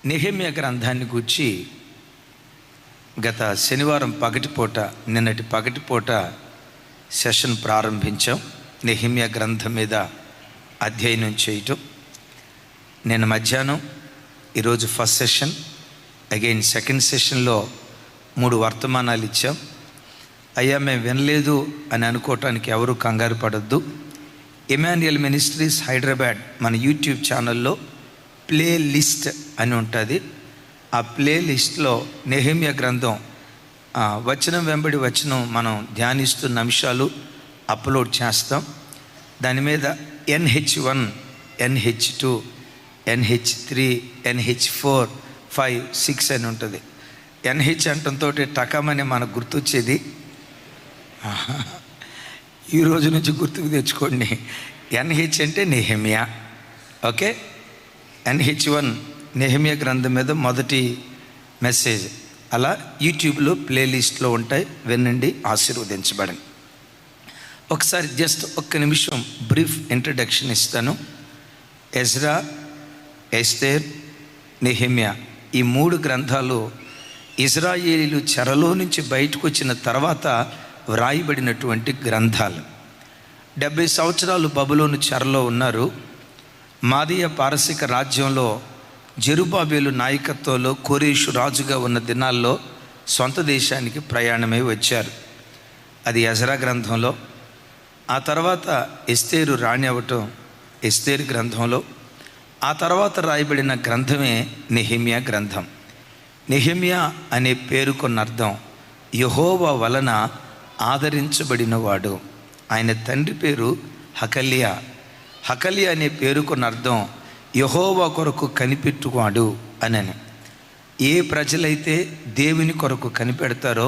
నెహెమ్యా గ్రంథాన్ని గూర్చి గత శనివారం పగటిపూట నిన్నటి పగటిపూట సెషన్ ప్రారంభించాం. నెహెమ్యా గ్రంథం మీద అధ్యయనం చేయటం. నిన్న మధ్యాహ్నం, ఈరోజు ఫస్ట్ సెషన్, అగైన్ సెకండ్ సెషన్లో 3 వర్తమానాలు ఇచ్చాం. అయ్యా మేము వినలేదు అని అనుకోవటానికి ఎవరు కంగారు పడద్దు. ఇమాన్యుయల్ మినిస్ట్రీస్ హైదరాబాద్ మన యూట్యూబ్ ఛానల్లో ప్లే లిస్ట్ అని ఉంటుంది. ఆ ప్లే లిస్ట్లో నెహెమ్యా గ్రంథం వచనం వెంబడి వచనం మనం ధ్యానిస్తున్న అంశాలు అప్లోడ్ చేస్తాం. దాని మీద NH1, NH2, NH3, NH4, 5, 6 అని ఉంటుంది. NH అంటంతో టకమని మనకు గుర్తొచ్చేది. ఈ రోజు నుంచి గుర్తుకు తెచ్చుకోండి. NH అంటే నెహెమ్యా. ఓకే, NH1 నెహెమ్యా గ్రంథం మీద మొదటి మెసేజ్. అలా యూట్యూబ్లో ప్లేలిస్ట్లో ఉంటాయి, వినండి, ఆశీర్వదించబడండి. ఒకసారి జస్ట్ ఒక్క నిమిషం బ్రీఫ్ ఇంట్రడక్షన్ ఇస్తాను. ఎజ్రా, ఎస్తేర్, నెహెమ్యా ఈ 3 గ్రంథాలు ఇజ్రాయేలీలు చెరలో నుంచి బయటకు వచ్చిన తర్వాత వ్రాయబడినటువంటి గ్రంథాలు. 70 సంవత్సరాలు బబులోను చెరలో ఉన్నారు. మాదీయ పారసిక రాజ్యంలో జెరుబాబేలు నాయకత్వంలో కోరేషు రాజుగా ఉన్న దినాల్లో సొంత దేశానికి ప్రయాణమై వచ్చారు. అది ఎజ్రా గ్రంథంలో. ఆ తర్వాత ఎస్తేరు రాణి అవ్వటం ఎస్తేరు గ్రంథంలో. ఆ తర్వాత రాయబడిన గ్రంథమే నెహెమ్యా గ్రంథం. నెహెమ్యా అనే పేరుకున్న అర్థం యెహోవా వలన ఆదరించబడినవాడు. ఆయన తండ్రి పేరు హకల్యా. హకల్యా అనే పేరుకున్న అర్థం యెహోవా కొరకు కనిపెట్టువాడు అని. ఏ ప్రజలైతే దేవుని కొరకు కనిపెడతారో,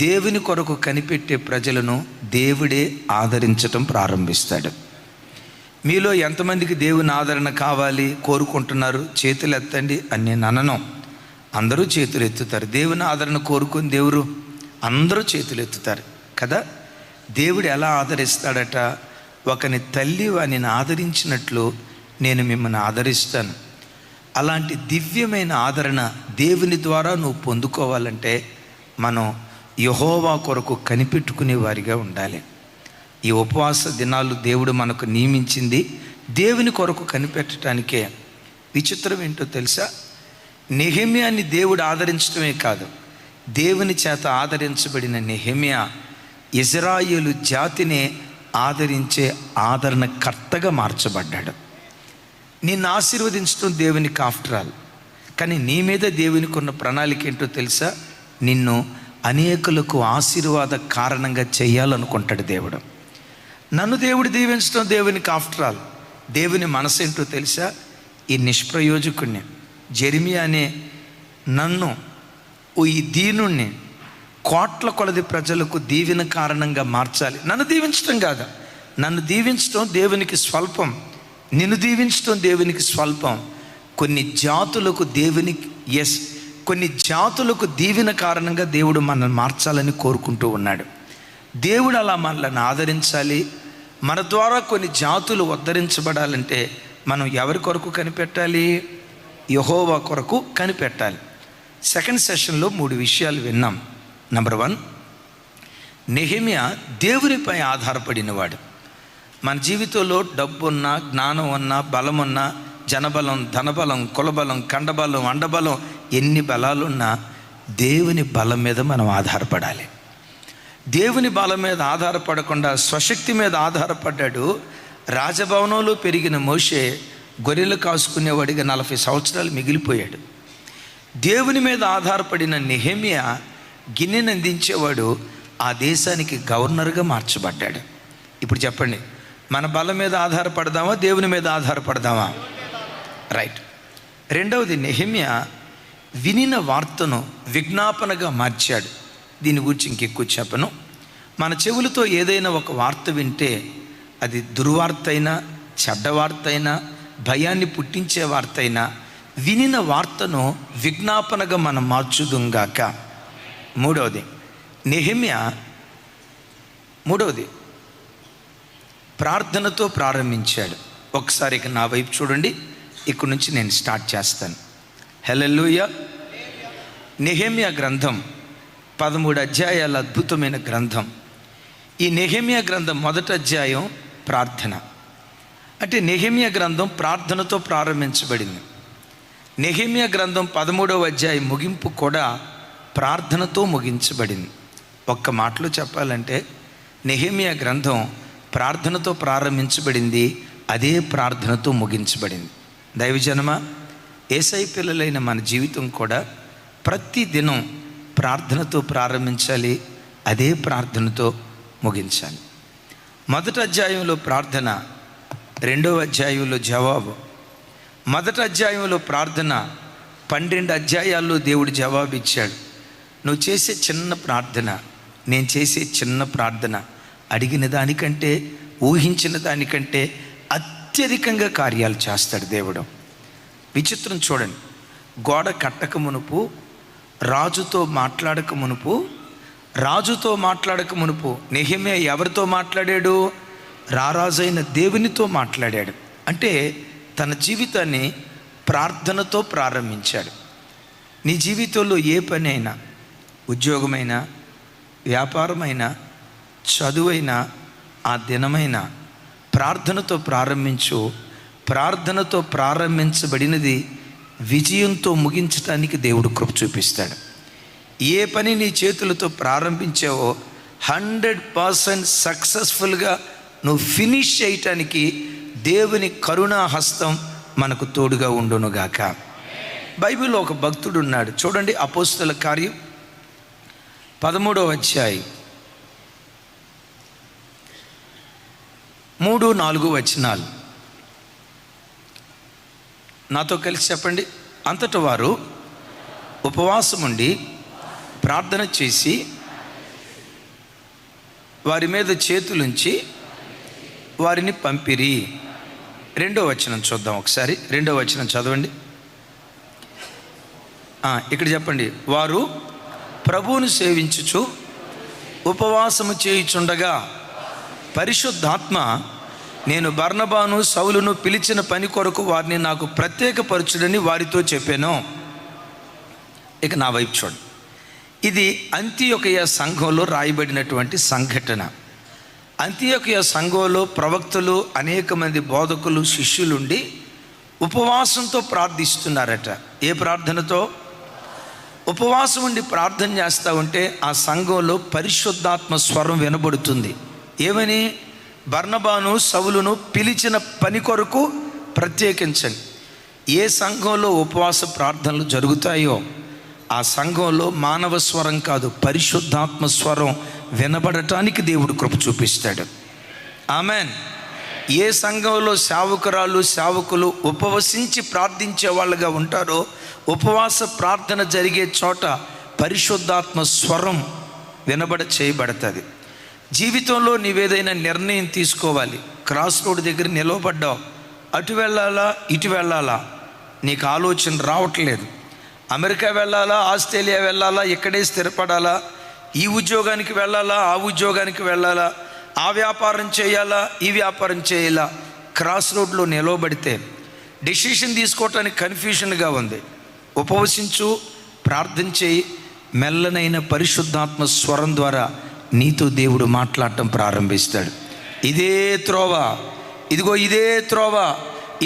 దేవుని కొరకు కనిపెట్టే ప్రజలను దేవుడే ఆదరించటం ప్రారంభిస్తాడు. మీలో ఎంతమందికి దేవుని ఆదరణ కావాలి కోరుకుంటున్నారు? చేతులు ఎత్తండి అని నేను అనను. అందరూ చేతులు ఎత్తుతారు. దేవుని ఆదరణ కోరుకుని దేవుడు అందరూ చేతులు ఎత్తుతారు కదా. దేవుడు ఎలా ఆదరిస్తాడట? ఒకని తల్లి వానిని ఆదరించినట్లు నేను మిమ్మల్ని ఆదరిస్తాను. అలాంటి దివ్యమైన ఆదరణ దేవుని ద్వారా నువ్వు పొందుకోవాలంటే మనం యెహోవా కొరకు కనిపెట్టుకునే వారిగా ఉండాలి. ఈ ఉపవాస దినాలు దేవుడు మనకు నియమించింది దేవుని కొరకు కనిపెట్టడానికే. విచిత్రం ఏంటో తెలుసా? నెహెమ్యాని దేవుడు ఆదరించడమే కాదు, దేవుని చేత ఆదరించబడిన నెహెమ్యా ఇజ్రాయేలు జాతిని ఆదరించే ఆదరణకర్తగా మార్చబడ్డాడు. నిన్ను ఆశీర్వదించడం దేవునికి ఆఫ్టర్ ఆల్. కానీ నీ మీద దేవునికి ఉన్న ప్రణాళిక ఏంటో తెలుసా? నిన్ను అనేకులకు ఆశీర్వాద కారణంగా చేయాలనుకుంటాడు దేవుడు. నన్ను దేవుడు దీవించడం దేవునికి ఆఫ్టర్ ఆల్. దేవుని మనసు ఏంటో తెలుసా? ఈ నిష్ప్రయోజకుణ్ణి జెరిమియా అనే నన్ను, ఈ దీనుణ్ణి కోట్ల కొలది ప్రజలకు దీవెన కారణంగా మార్చాలి. నన్ను దీవించడం కాదు, నన్ను దీవించడం దేవునికి స్వల్పం, నిన్ను దీవించడం దేవునికి స్వల్పం. కొన్ని జాతులకు కొన్ని జాతులకు దీవెన కారణంగా దేవుడు మనల్ని మార్చాలని కోరుకుంటూ ఉన్నాడు. దేవుడు అలా మనల్ని ఆదరించాలి. మన ద్వారా కొన్ని జాతులు ఉద్ధరించబడాలంటే మనం ఎవరి కొరకు కనిపెట్టాలి? యెహోవా కొరకు కనిపెట్టాలి. సెకండ్ సెషన్లో 3 విషయాలు విన్నాం. నెంబర్ 1, నెహెమ్యా దేవునిపై ఆధారపడినవాడు. మన జీవితంలో డబ్బున్నా, జ్ఞానం ఉన్నా, బలం ఉన్నా, జనబలం, ధనబలం, కులబలం, కండబలం, అండబలం, ఎన్ని బలాలున్నా దేవుని బలం మీద మనం ఆధారపడాలి. దేవుని బలం మీద ఆధారపడకుండా స్వశక్తి మీద ఆధారపడ్డాడు. రాజభవనంలో పెరిగిన మోషే గొర్రెలు కాసుకునేవాడిగా 40 సంవత్సరాలు మిగిలిపోయాడు. దేవుని మీద ఆధారపడిన నెహెమ్యా గిన్నెను అందించేవాడు. ఆ దేశానికి గవర్నర్గా మార్చబడ్డాడు. ఇప్పుడు చెప్పండి, మన బలం మీద ఆధారపడదామా, దేవుని మీద ఆధారపడదామా? రైట్. రెండవది, నెహెమ్యా వినిన వార్తను విజ్ఞాపనగా మార్చాడు. దీని గురించి ఇంకెక్కువ చెప్పను. మన చెవులతో ఏదైనా ఒక వార్త వింటే అది దుర్వార్త అయినా, చెడ్డ వార్త అయినా, భయాన్ని పుట్టించే వార్త అయినా, వినిన వార్తను విజ్ఞాపనగా మనం మార్చుదుంగాక. మూడవది ప్రార్థనతో ప్రారంభించాడు. ఒకసారి ఇక నా వైపు చూడండి, ఇక్కడి నుంచి నేను స్టార్ట్ చేస్తాను. హల్లెలూయా. నెహెమ్యా గ్రంథం 13 అధ్యాయాల అద్భుతమైన గ్రంథం. ఈ నెహెమ్యా గ్రంథం మొదటి అధ్యాయం ప్రార్థన. అంటే నెహెమ్యా గ్రంథం ప్రార్థనతో ప్రారంభించబడింది. నెహెమ్యా గ్రంథం 13వ అధ్యాయం ముగింపు కూడా ప్రార్థనతో ముగించబడింది. ఒక్క మాటలో చెప్పాలంటే నెహెమ్యా గ్రంథం ప్రార్థనతో ప్రారంభించబడింది, అదే ప్రార్థనతో ముగించబడింది. దైవజనమా, యేసయ్య పిల్లలైన మన జీవితం కూడా ప్రతి దినం ప్రార్థనతో ప్రారంభించాలి, అదే ప్రార్థనతో ముగించాలి. మొదటి అధ్యాయంలో ప్రార్థన, రెండవ అధ్యాయంలో జవాబు. మొదటి అధ్యాయంలో ప్రార్థన 12 అధ్యాయాల్లో దేవుడు జవాబు ఇచ్చాడు. నువ్వు చేసే చిన్న ప్రార్థన, నేను చేసే చిన్న ప్రార్థన అడిగిన దానికంటే, ఊహించిన దానికంటే అత్యధికంగా కార్యాలు చేస్తాడు దేవుడు. విచిత్రం చూడండి, గోడ కట్టక మునుపు, రాజుతో మాట్లాడక మునుపు నెహెమ్యా ఎవరితో మాట్లాడాడు? రారాజైన దేవునితో మాట్లాడాడు. అంటే తన జీవితాన్ని ప్రార్థనతో ప్రారంభించాడు. నీ జీవితంలో ఏ పని అయినా, ఉద్యోగమైనా, వ్యాపారమైనా, చదువైనా, ఆ దినమైనా ప్రార్థనతో ప్రారంభించు. ప్రార్థనతో ప్రారంభించబడినది విజయంతో ముగించడానికి దేవుడు కృప చూపిస్తాడు. ఏ పని నీ చేతులతో ప్రారంభించావో 100% సక్సెస్ఫుల్గా నువ్వు ఫినిష్ చేయటానికి దేవుని కరుణా హస్తం మనకు తోడుగా ఉండునుగాక. బైబిల్లో ఒక భక్తుడు ఉన్నాడు, చూడండి. అపోస్తల కార్యం 13వ అధ్యాయం 3-4 వచనాలు నాతో కలిసి చెప్పండి. అంతట వారు ఉపవాసం ఉండి ప్రార్థన చేసి వారి మీద చేతులుంచి వారిని పంపిరి. 2వ వచనం చూద్దాం ఒకసారి. 2వ వచనం చదవండి. ఇక్కడ చెప్పండి. వారు ప్రభువును సేవించుచు ఉపవాసము చేయుచుండగా పరిశుద్ధాత్మ నేను బర్నబాను సౌలును పిలిచిన పని కొరకు వారిని నాకు ప్రత్యేకపరచుడని వారితో చెప్పాను. ఇక నా వైపు చూడండి. ఇది అంతియొకయ సంఘంలో రాయబడినటువంటి సంఘటన. అంతియొకయ సంఘంలో ప్రవక్తలు, అనేక మంది బోధకులు, శిష్యులుండి ఉపవాసంతో ప్రార్థిస్తున్నారట. ఏ ప్రార్థనతో? ఉపవాసం ఉండి ప్రార్థన చేస్తూ ఉంటే ఆ సంఘంలో పరిశుద్ధాత్మ స్వరం వినబడుతుంది. ఏమని? బర్నబాను సౌలును పిలిచిన పని కొరకు ప్రత్యేకించండి. ఏ సంఘంలో ఉపవాస ప్రార్థనలు జరుగుతాయో ఆ సంఘంలో మానవ స్వరం కాదు, పరిశుద్ధాత్మ స్వరం వినబడటానికి దేవుడు కృప చూపిస్తాడు. ఆమెన్. ఏ సంఘంలో సేవకులు ఉపవసించి ప్రార్థించే వాళ్ళుగా ఉంటారో, ఉపవాస ప్రార్థన జరిగే చోట పరిశుద్ధాత్మ స్వరం చేయబడుతుంది. జీవితంలో నీవేదైనా నిర్ణయం తీసుకోవాలి. క్రాస్ రోడ్ దగ్గర నిలవబడ్డావు, అటు వెళ్ళాలా ఇటు వెళ్ళాలా నీకు ఆలోచన రావట్లేదు. అమెరికా వెళ్ళాలా, ఆస్ట్రేలియా వెళ్ళాలా, ఇక్కడే స్థిరపడాలా, ఈ ఉద్యోగానికి వెళ్ళాలా, ఆ ఉద్యోగానికి వెళ్ళాలా, ఆ వ్యాపారం చేయాలా, ఈ వ్యాపారం చేయాలా, క్రాస్ రోడ్లో నిలవబడితే డెసిషన్ తీసుకోవటానికి కన్ఫ్యూషన్గా ఉంది. ఉపవసించు, ప్రార్థన చేయి. మెల్లనైన పరిశుద్ధాత్మ స్వరం ద్వారా నీతో దేవుడు మాట్లాడటం ప్రారంభిస్తాడు. ఇదే త్రోవ, ఇదే త్రోవ,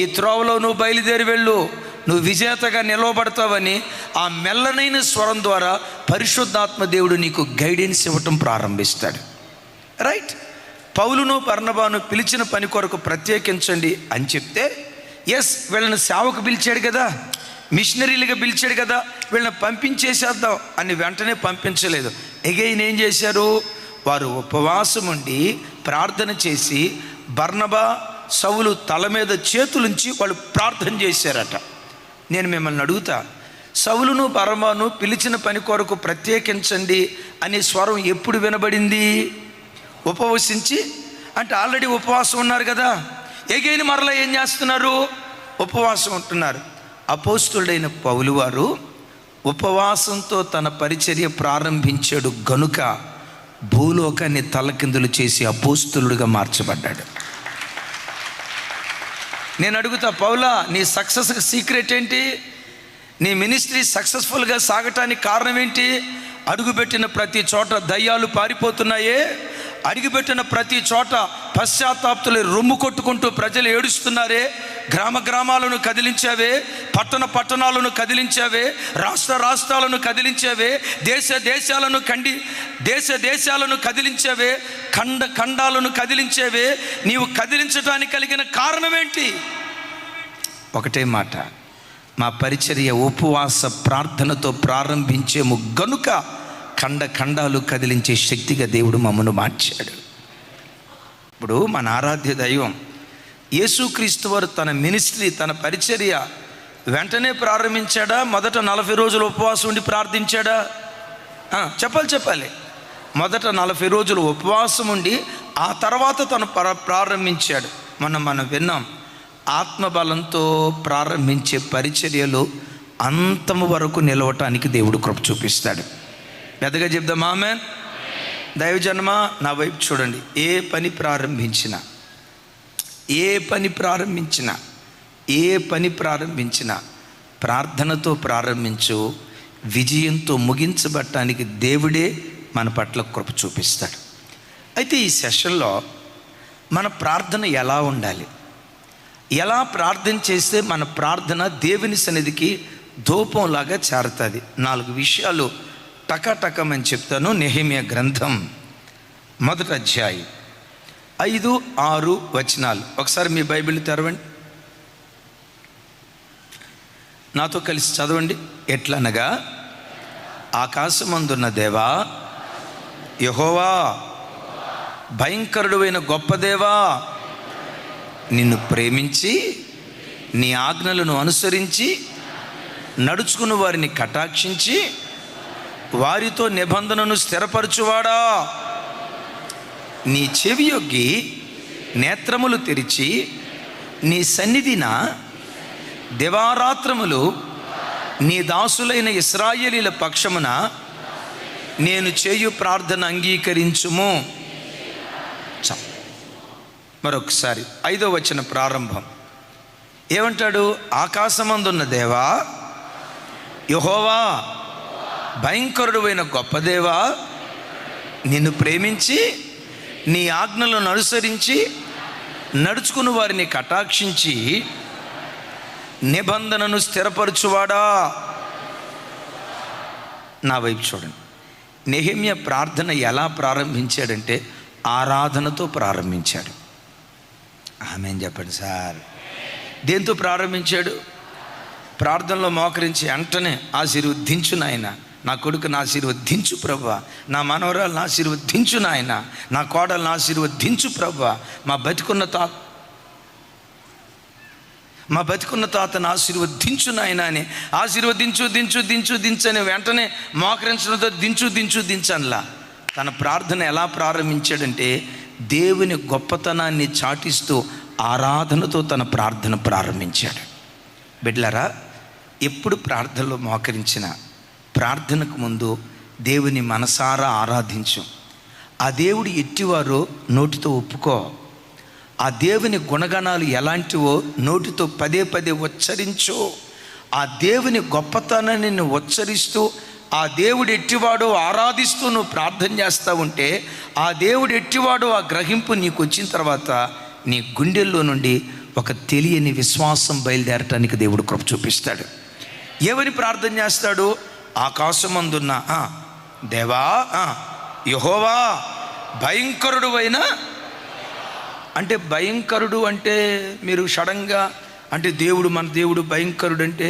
ఈ త్రోవలో నువ్వు బయలుదేరి వెళ్ళు, నువ్వు విజేతగా నిలవబడతావని ఆ మెల్లనైన స్వరం ద్వారా పరిశుద్ధాత్మ దేవుడు నీకు గైడెన్స్ ఇవ్వటం ప్రారంభిస్తాడు. రైట్. పౌలును బర్నబాను పిలిచిన పని కొరకు ప్రత్యేకించండి అని చెప్తే, ఎస్ వీళ్ళని సేవకు పిలిచాడు కదా, మిషనరీలుగా పిలిచాడు కదా, వీళ్ళని పంపించేసేద్దాం అని వెంటనే పంపించలేదు. ఎగైన్ ఏం చేశారు? వారు ఉపవాసం ఉండి ప్రార్థన చేసి బర్నబా సౌలు తల మీద చేతులుంచి వాళ్ళు ప్రార్థన చేశారట. నేను మిమ్మల్ని అడుగుతా, సౌలును బర్నబాను పిలిచిన పని కొరకు ప్రత్యేకించండి అనే స్వరం ఎప్పుడు వినబడింది? ఉపవసించి, అంటే ఆల్రెడీ ఉపవాసం ఉన్నారు కదా, ఎగైన్ మరలా ఏం చేస్తున్నారు? ఉపవాసం ఉంటున్నారు. అపోస్తులుడైన పౌలు వారు ఉపవాసంతో తన పరిచర్య ప్రారంభించాడు గనుక భూలోకాన్ని తలకిందులు చేసి అపోస్తులుడిగా మార్చబడ్డాడు. నేను అడుగుతా, పౌలా నీ సక్సెస్కి సీక్రెట్ ఏంటి? నీ మినిస్ట్రీ సక్సెస్ఫుల్గా సాగటానికి కారణం ఏంటి? అడుగుపెట్టిన ప్రతి చోట దయ్యాలు పారిపోతున్నాయే, అడుగుపెట్టిన ప్రతి చోట పశ్చాత్తాప్తులు రొమ్ము కొట్టుకుంటూ ప్రజలు ఏడుస్తున్నారే, గ్రామాలను కదిలించావే, పట్టణాలను కదిలించావే, రాష్ట్రాలను కదిలించావే, దేశాలను కదిలించావే, ఖండాలను కదిలించావే. నీవు కదిలించడానికి కలిగిన కారణం ఏంటి? ఒకటే మాట, మా పరిచర్య ఉపవాస ప్రార్థనతో ప్రారంభించేము గనుక ఖండాలు కదిలించే శక్తిగా దేవుడు మమ్మను మార్చాడు. ఇప్పుడు మన ఆరాధ్య దైవం యేసుక్రీస్తు వారు తన మినిస్ట్రీ, తన పరిచర్య వెంటనే ప్రారంభించాడా? మొదట 40 రోజులు ఉపవాసం ఉండి ప్రార్థించాడా? చెప్పాలి. మొదట 40 రోజులు ఉపవాసం ఉండి ఆ తర్వాత తను ప్రారంభించాడు. మనం విన్నాం, ఆత్మబలంతో ప్రారంభించే పరిచర్యలు అంతము వరకు నిలవటానికి దేవుడు కృప చూపిస్తాడు. పెద్దగా చెప్దాం ఆమేన్. దైవజన్మ, నా వైపు చూడండి. ఏ పని ప్రారంభించినా ప్రార్థనతో ప్రారంభించు, విజయంతో ముగించబడటానికి దేవుడే మన పట్ల కృప చూపిస్తాడు. అయితే ఈ సెషన్లో మన ప్రార్థన ఎలా ఉండాలి, ఎలా ప్రార్థన చేస్తే మన ప్రార్థన దేవుని సన్నిధికి ధూపంలాగా చేరుతుంది? 4 విషయాలు టకటకమని చెప్తాను. నెహెమ్యా గ్రంథం 1వ అధ్యాయం 5, 6 వచనాలు. ఒకసారి మీ బైబిల్ తెరవండి, నాతో కలిసి చదవండి. ఎట్లనగా, ఆకాశమందున్న దేవా యెహోవా, భయంకరుడైన గొప్ప దేవా, నిన్ను ప్రేమించి నీ ఆజ్ఞలను అనుసరించి నడుచుకుని వారిని కటాక్షించి వారితో నిబంధనను స్థిరపరచువాడా, నీ చెవియొగ్గి నేత్రములు తెరిచి నీ సన్నిధిన దివారాత్రములు నీ దాసులైన ఇశ్రాయేలీల పక్షమున నేను చేయు ప్రార్థన అంగీకరించుము. మరొకసారి 5వ వచనం ప్రారంభం ఏమంటాడు? ఆకాశమందున్న దేవా యెహోవా, భయంకరుడైన గొప్ప దేవా, నిన్ను ప్రేమించి నీ ఆజ్ఞలను అనుసరించి నడుచుకుని వారిని కటాక్షించి నిబంధనను స్థిరపరచువాడా. నా వైపు చూడండి. నెహెమ్యా ప్రార్థన ఎలా ప్రారంభించాడంటే ఆరాధనతో ప్రారంభించాడు. ఆమేన్ చెప్పండి సార్. దేంతో ప్రారంభించాడు? ప్రార్థనలో మోకరించి వెంటనే ఆశీర్వదించు నాయన, నా కొడుకుని ఆశీర్వదించు ప్రభువా, నా మనవరాలను ఆశీర్వదించు నాయన, నా కోడలను ఆశీర్వదించు ప్రభువా, మా బతికున్న తాతను ఆశీర్వదించు నాయన అని దించని వెంటనే మోకరించడంతో దించనలా. తన ప్రార్థన ఎలా ప్రారంభించాడంటే దేవుని గొప్పతనాన్ని చాటిస్తూ ఆరాధనతో తన ప్రార్థన ప్రారంభించాడు. బిడ్డలారా, ఎప్పుడు ప్రార్థనలో మోకరించిన ప్రార్థనకు ముందు దేవుని మనసారా ఆరాధించు. ఆ దేవుడు ఎట్టివారో నోటితో ఒప్పుకో. ఆ దేవుని గుణగణాలు ఎలాంటివో నోటితో పదే ఉచ్చరించు. ఆ దేవుని గొప్పతనాన్ని నువ్వు ఉచ్చరిస్తూ ఆ దేవుడు ఎట్టివాడో ఆరాధిస్తూ నువ్వు ప్రార్థన చేస్తూ ఉంటే ఆ దేవుడు ఎట్టివాడో ఆ గ్రహింపు నీకు వచ్చిన తర్వాత నీ గుండెల్లో నుండి ఒక తెలియని విశ్వాసం బయలుదేరటానికి దేవుడు కృప చూపిస్తాడు. ఎవరిని ప్రార్థన చేస్తాడు? ఆకాశమందున్న దేవా యెహోవా, భయంకరుడు అయిన. అంటే భయంకరుడు అంటే మీరు సడన్గా అంటే మన దేవుడు భయంకరుడు అంటే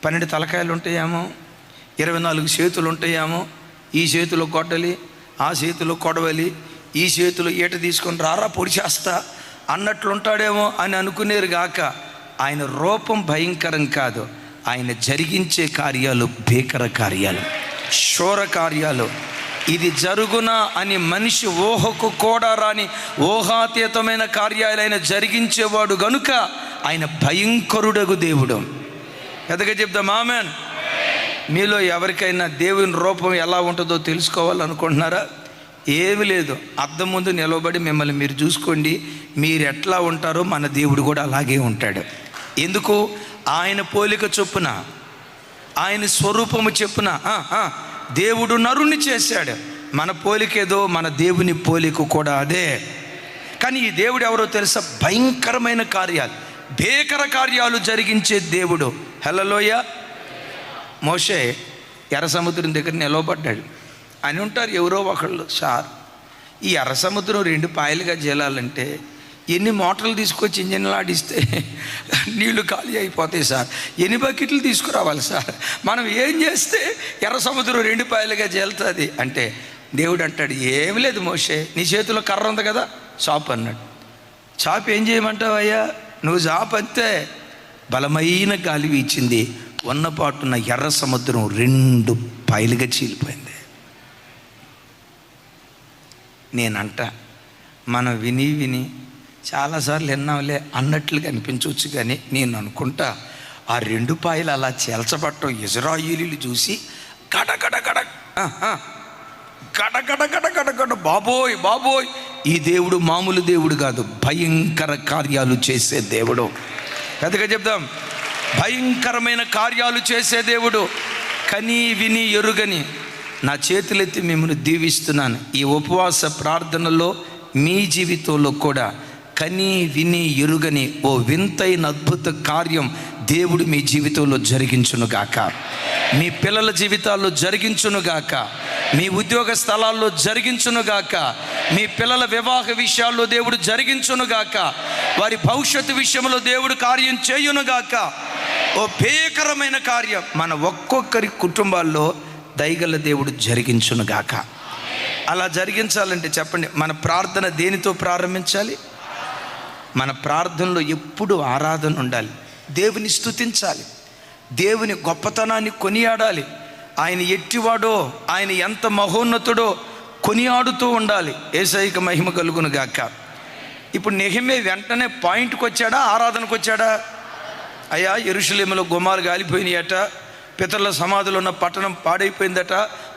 12 తలకాయలు ఉంటాయేమో, 24 చేతులు ఉంటాయేమో, ఈ చేతిలో కొట్టలి, ఆ చేతిలో కొడవలి, ఈ చేతిలో ఈట తీసుకొని రారా పొడి చేస్తా అన్నట్లుంటాడేమో అని అనుకునేరు గాక, ఆయన రూపం భయంకరం కాదు, ఆయన జరిగించే కార్యాలు భీకర కార్యాలు, శూర కార్యాలు. ఇది జరుగునా అని మనిషి ఊహకు కూడా రాని ఊహాతీతమైన కార్యాలు ఆయన జరిగించేవాడు గనుక ఆయన భయంకరుడగు దేవుడు. ఎదగా చెప్తాం ఆమేన్. మీలో ఎవరికైనా దేవుని రూపం ఎలా ఉంటుందో తెలుసుకోవాలనుకుంటున్నారా? ఏమి లేదు, అద్దం ముందు నిలబడి మిమ్మల్ని మీరు చూసుకోండి. మీరు ఎట్లా ఉంటారో మన దేవుడు కూడా అలాగే ఉంటాడు. ఎందుకు? ఆయన పోలిక చొప్పున, ఆయన స్వరూపము చెప్పున దేవుడు నరుణ్ణి చేశాడు. మన పోలికేదో, మన దేవుని పోలిక కూడా అదే. కానీ ఈ దేవుడు ఎవరో తెలుసా? భయంకరమైన కార్యాలు, భీకర కార్యాలు జరిగించే దేవుడు. హల్లెలూయా. మోషే ఎర్ర సముద్రం దగ్గర నిలవబడ్డాడు. అని ఉంటారు ఎవరో ఒకళ్ళు, సార్ ఈ ఎర్ర సముద్రం 2 పాయలుగా చేయాలంటే ఎన్ని మోటార్లు తీసుకొచ్చి ఇంజన్లు ఆడిస్తే నీళ్లు ఖాళీ అయిపోతాయి సార్, ఎన్ని బకెట్లు తీసుకురావాలి సార్, మనం ఏం చేస్తే ఎర్ర సముద్రం 2 పాయలుగా చేలుతుంది అంటే దేవుడు అంటాడు, ఏమి లేదు మోషే, నీ చేతిలో కర్ర ఉంది కదా, చాపు అన్నాడు. చాపు ఏం చేయమంటావయ్యా, నువ్వు చాపు అంతే. బలమైన గాలి వీచింది, ఉన్నపాటున్న ఎర్ర సముద్రం 2 పాయలుగా చీలిపోయింది. నేనంట మనం విని చాలాసార్లు విన్నాంలే అన్నట్లుగా అనిపించవచ్చు, కానీ నేను అనుకుంటా ఆ 2 పాయలు అలా చేల్చబట్టం ఇజ్రాయేలీలు చూసి గడగడ గడ గడగడ గడగడ గడ బాబోయ్ బాబోయ్, ఈ దేవుడు మామూలు దేవుడు కాదు, భయంకర కార్యాలు చేసే దేవుడు. పెద్దగా చెప్దాం, భయంకరమైన కార్యాలు చేసే దేవుడు. కని విని ఎరుగని నా చేతులెత్తి మిమ్మల్ని దీవిస్తున్నాను. ఈ ఉపవాస ప్రార్థనలో మీ జీవితంలో కూడా కని విని ఎరుగని ఓ వింతైన అద్భుత కార్యం దేవుడు మీ జీవితంలో జరిగించునుగాక, మీ పిల్లల జీవితాల్లో జరిగించునుగాక, మీ ఉద్యోగ స్థలాల్లో జరిగించునుగాక, మీ పిల్లల వివాహ విషయాల్లో దేవుడు జరిగించునుగాక, వారి భవిష్యత్తు విషయంలో దేవుడు కార్యం చేయునుగాక. ఓ భీకరమైన కార్యం మన ఒక్కొక్కరి కుటుంబాల్లో దయగల దేవుడు జరిగించునుగాక. అలా జరిగించాలంటే చెప్పండి, మన ప్రార్థన దేనితో ప్రారంభించాలి? మన ప్రార్థనలో ఎప్పుడు ఆరాధన ఉండాలి, దేవుని స్తుతించాలి, దేవుని గొప్పతనాన్ని కొనియాడాలి, ఆయన ఎట్టివాడో, ఆయన ఎంత మహోన్నతుడో కొనియాడుతూ ఉండాలి. యేసయ్యకు మహిమ కలుగును గాక. ఇప్పుడు నెహెమ్యా వెంటనే పాయింట్కి వచ్చాడా, ఆరాధనకు వచ్చాడా? అయ్యా యెరూషలేములో గుమ్మాలు గాలిపోయినాయట, పితరుల సమాధులు ఉన్న పట్టణం పాడైపోయిందట,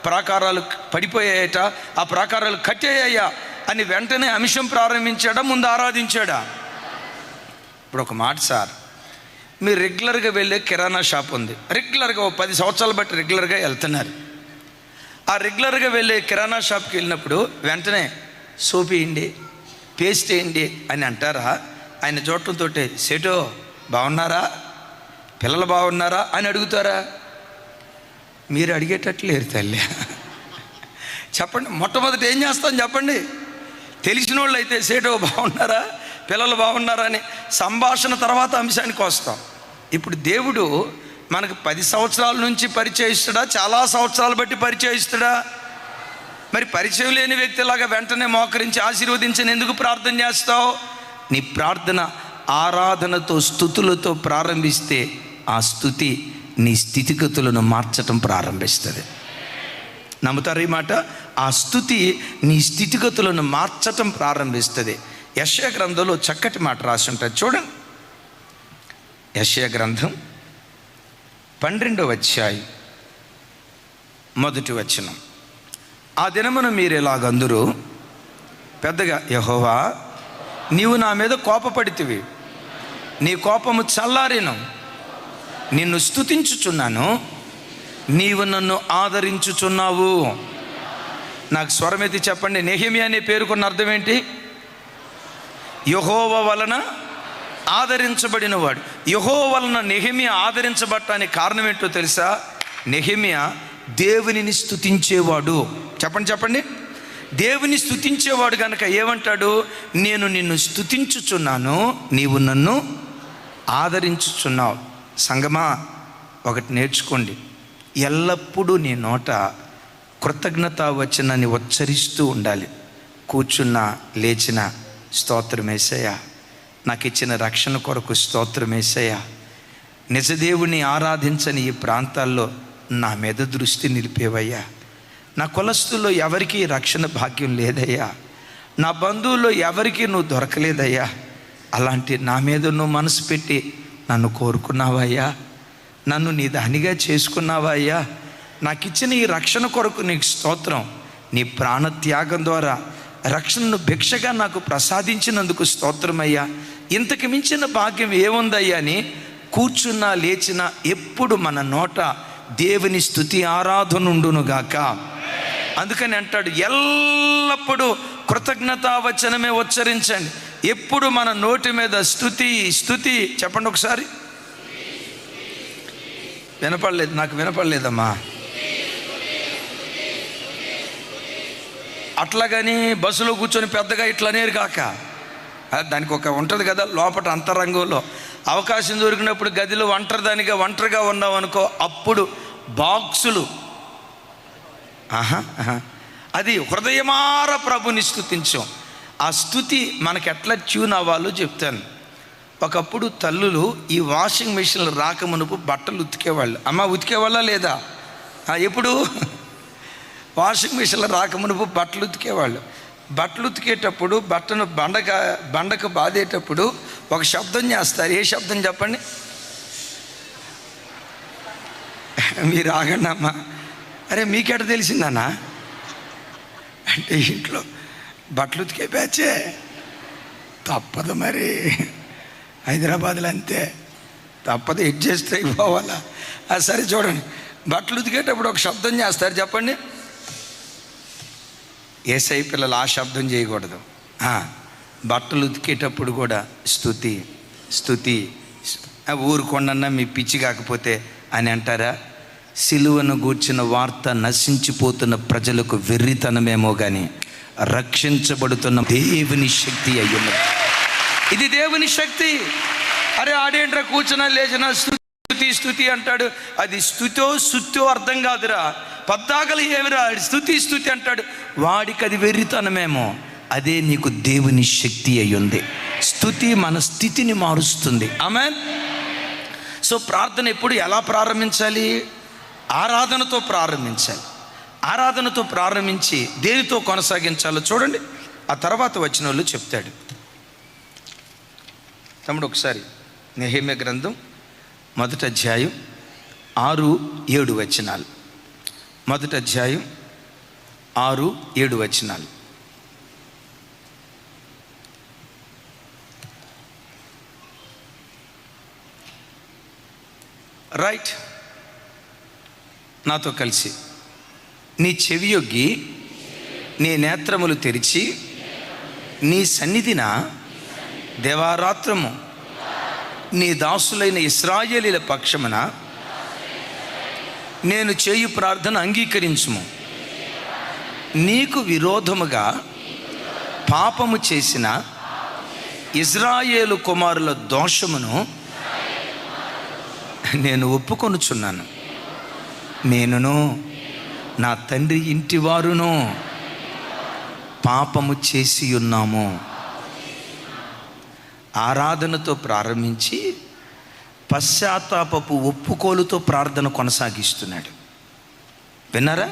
ప్రాకారాలు పడిపోయాయట, ఆ ప్రాకారాలు కట్టేయ్యా అని వెంటనే అంశం ప్రారంభించాడా, ముందు ఆరాధించాడా? ఇప్పుడు ఒక మాట సార్, మీరు రెగ్యులర్గా వెళ్ళే కిరాణా షాప్ ఉంది, రెగ్యులర్గా ఓ 10 సంవత్సరాలు బట్టి రెగ్యులర్గా వెళ్తున్నారు. ఆ రెగ్యులర్గా వెళ్ళే కిరాణా షాప్కి వెళ్ళినప్పుడు వెంటనే సోప్ వేయండి, పేస్ట్ వేయండి అని అంటారా? ఆయన చూడటంతో సేటో బాగున్నారా, పిల్లలు బాగున్నారా అని అడుగుతారా? మీరు అడిగేటట్లేరు తల్లి. చెప్పండి, మొట్టమొదటి ఏం చేస్తాం చెప్పండి? తెలిసిన వాళ్ళు అయితే సేటో బాగున్నారా, పిల్లలు బాగున్నారా అని సంభాషణ తర్వాత అంశానికి వస్తాం. ఇప్పుడు దేవుడు మనకు 10 సంవత్సరాల నుంచి పరిచయిస్తాడా, చాలా సంవత్సరాలు బట్టి పరిచయిస్తాడా? మరి పరిచయం లేని వ్యక్తిలాగా వెంటనే మోకరించి ఆశీర్వదించని ఎందుకు ప్రార్థన చేస్తావు? నీ ప్రార్థన ఆరాధనతో, స్తుతులతో ప్రారంభిస్తే ఆ స్తుతి నీ స్థితిగతులను మార్చటం ప్రారంభిస్తుంది. నమ్ముతారు ఈ మాట? ఆ స్తుతి నీ స్థితిగతులను మార్చటం ప్రారంభిస్తుంది. యెషయా గ్రంథంలో చక్కటి మాట రాసి ఉంటుంది చూడండి. యెషయా గ్రంథం 12వ అధ్యాయం 1వ వచనం. ఆ దినమున మీరు ఇలాగందురు పెద్దగా, యెహోవా నీవు నా మీద కోపపడితివి, నీ కోపము చల్లారెను, నిన్ను స్తుతించుచున్నాను, నీవు నన్ను ఆదరించుచున్నావు. నాకు స్వరమెత్తి చెప్పండి, నెహెమ్యా అనే పేరుకున్న అర్థం ఏంటి? యెహోవా వలన ఆదరించబడినవాడు. యెహోవా వలన నెహెమ్యా ఆదరించబడటానికి కారణం ఏంటో తెలుసా? నెహెమ్యా దేవునిని స్తుతించేవాడు. చెప్పండి, దేవుని స్తుతించేవాడు కనుక ఏమంటాడు? నేను నిన్ను స్తుతించుచున్నాను, నీవు నన్ను ఆదరించుచున్నావు. సంగమా, ఒకటి నేర్చుకోండి, ఎల్లప్పుడూ నీ నోట కృతజ్ఞతా వచనాన్ని ఉచ్చరిస్తూ ఉండాలి. కూర్చున్నా లేచినా స్తోత్రం యేసయ్యా, నాకు ఇచ్చిన రక్షణ కొరకు స్తోత్రం యేసయ్యా, నిజదేవుని ఆరాధించని ఈ ప్రాంతాల్లో నా మీద దృష్టి నిలిపేవయ్యా, నా కులస్తుల్లో ఎవరికీ రక్షణ భాగ్యం లేదయ్యా, నా బంధువుల్లో ఎవరికీ నువ్వు దొరకలేదయ్యా, అలాంటి నా మీద నువ్వు మనసు పెట్టి నన్ను కోరుకున్నావయ్యా, నన్ను నీ దానిగా చేసుకున్నావయ్యా, నాకు ఇచ్చిన ఈ రక్షణ కొరకు నీకు స్తోత్రం, నీ ప్రాణత్యాగం ద్వారా రక్షణను భిక్షగా నాకు ప్రసాదించినందుకు స్తోత్రమయ్యా, ఇంతకు మించిన భాగ్యం ఏముందయ్యా అని కూర్చున్నా లేచినా ఎప్పుడు మన నోట దేవుని స్తుతి ఆరాధన ఉండునుగాక. అందుకని అంటాడు, ఎల్లప్పుడూ కృతజ్ఞతావచనమే ఉచ్చరించండి. ఎప్పుడు మన నోటి మీద స్తుతి స్తుతి చెప్పండి ఒకసారి. వినపడలేదు, నాకు వినపడలేదమ్మా. అట్లాగని బస్సులో కూర్చొని పెద్దగా ఇట్లనేరు కాక, దానికి ఒక ఉంటుంది కదా లోపల అంతరంగంలో. అవకాశం దొరికినప్పుడు గదిలో ఒంటరిగా ఉన్నావు అనుకో, అప్పుడు బాక్సులు అది హృదయమార ప్రభుని స్తుతించాం. ఆ స్తుతి మనకి ఎట్లా ట్యూన్ అవ్వాలో చెప్తాను. ఒకప్పుడు తల్లులు ఈ వాషింగ్ మిషన్లు రాకమునుపు బట్టలు ఉతికేవాళ్ళు. అమ్మ ఉతికేవాళ్ళ లేదా? ఎప్పుడు వాషింగ్ మిషన్లు రాకమునుపు బట్టలు ఉతికేవాళ్ళు. బట్టలు ఉతికేటప్పుడు బట్టను బండకు బాదేటప్పుడు ఒక శబ్దం చేస్తారు. ఏ శబ్దం చెప్పండి? మీరు ఆగండి అమ్మా. అరే మీకెట తెలిసిందన్నా అంటే ఇంట్లో బట్టలు ఉతికే బ్యాచే తప్పదు మరి. హైదరాబాద్లో అంతే తప్పదు, అడ్జస్ట్ అయిపోవాలా. సరే చూడండి, బట్టలు ఉతికేటప్పుడు ఒక శబ్దం చేస్తారు చెప్పండి. ఏసై పిల్లలు ఆ శబ్దం చేయకూడదు. బట్టలు ఉతికేటప్పుడు కూడా స్తుతి స్తుతి. ఊరుకోండన్నా మీ పిచ్చి కాకపోతే అని అంటారా? సిలువను గూర్చిన వార్త నశించిపోతున్న ప్రజలకు వెర్రితనమేమో కానీ రక్షించబడుతున్న దేవుని శక్తి అయ్యున్నది. ఇది దేవుని శక్తి. అరే ఆడేంట్రా కూర్చున్నా లేచినా స్తుతి స్తుతి అంటాడు. అది స్తుతో సుత్తో అర్థం కాదురా. పద్దాకలు ఏమిరా స్తుతి స్తుతి అంటాడు. వాడికి అది వెర్రితనమేమో, అదే నీకు దేవుని శక్తి అయ్యుంది. స్తుతి మన స్థితిని మారుస్తుంది. ఆమేన్. సో ప్రార్థన ఎప్పుడు ఎలా ప్రారంభించాలి? ఆరాధనతో ప్రారంభించాలి. ఆరాధనతో ప్రారంభించి దేనితో కొనసాగించాలో చూడండి. ఆ తర్వాత వచ్చిన వాళ్ళు చెప్తాడు. తమ్ముడు ఒకసారి నెహెమ్యా గ్రంథం 1వ అధ్యాయం 6-7 వచనాలు. 1వ అధ్యాయం 6-7 వచనాలు. రైట్, నాతో కలిసి. నీ చెవియొగ్గి నీ నేత్రములు తెరిచి నీ సన్నిధిన దేవారాత్రము నీ దాసులైన ఇశ్రాయేలీల పక్షమున నేను చేయు ప్రార్థన అంగీకరించుము. నీకు విరోధముగా పాపము చేసిన ఇశ్రాయేలు కుమారుల దోషమును నేను ఒప్పుకొనుచున్నాను. నేనును నా తండ్రి ఇంటి వారును పాపము చేసి ఉన్నాము. ఆరాధనతో ప్రారంభించి పశ్చాత్తాపపు ఒప్పుకోలుతో ప్రార్థన కొనసాగిస్తున్నాడు. విన్నారా?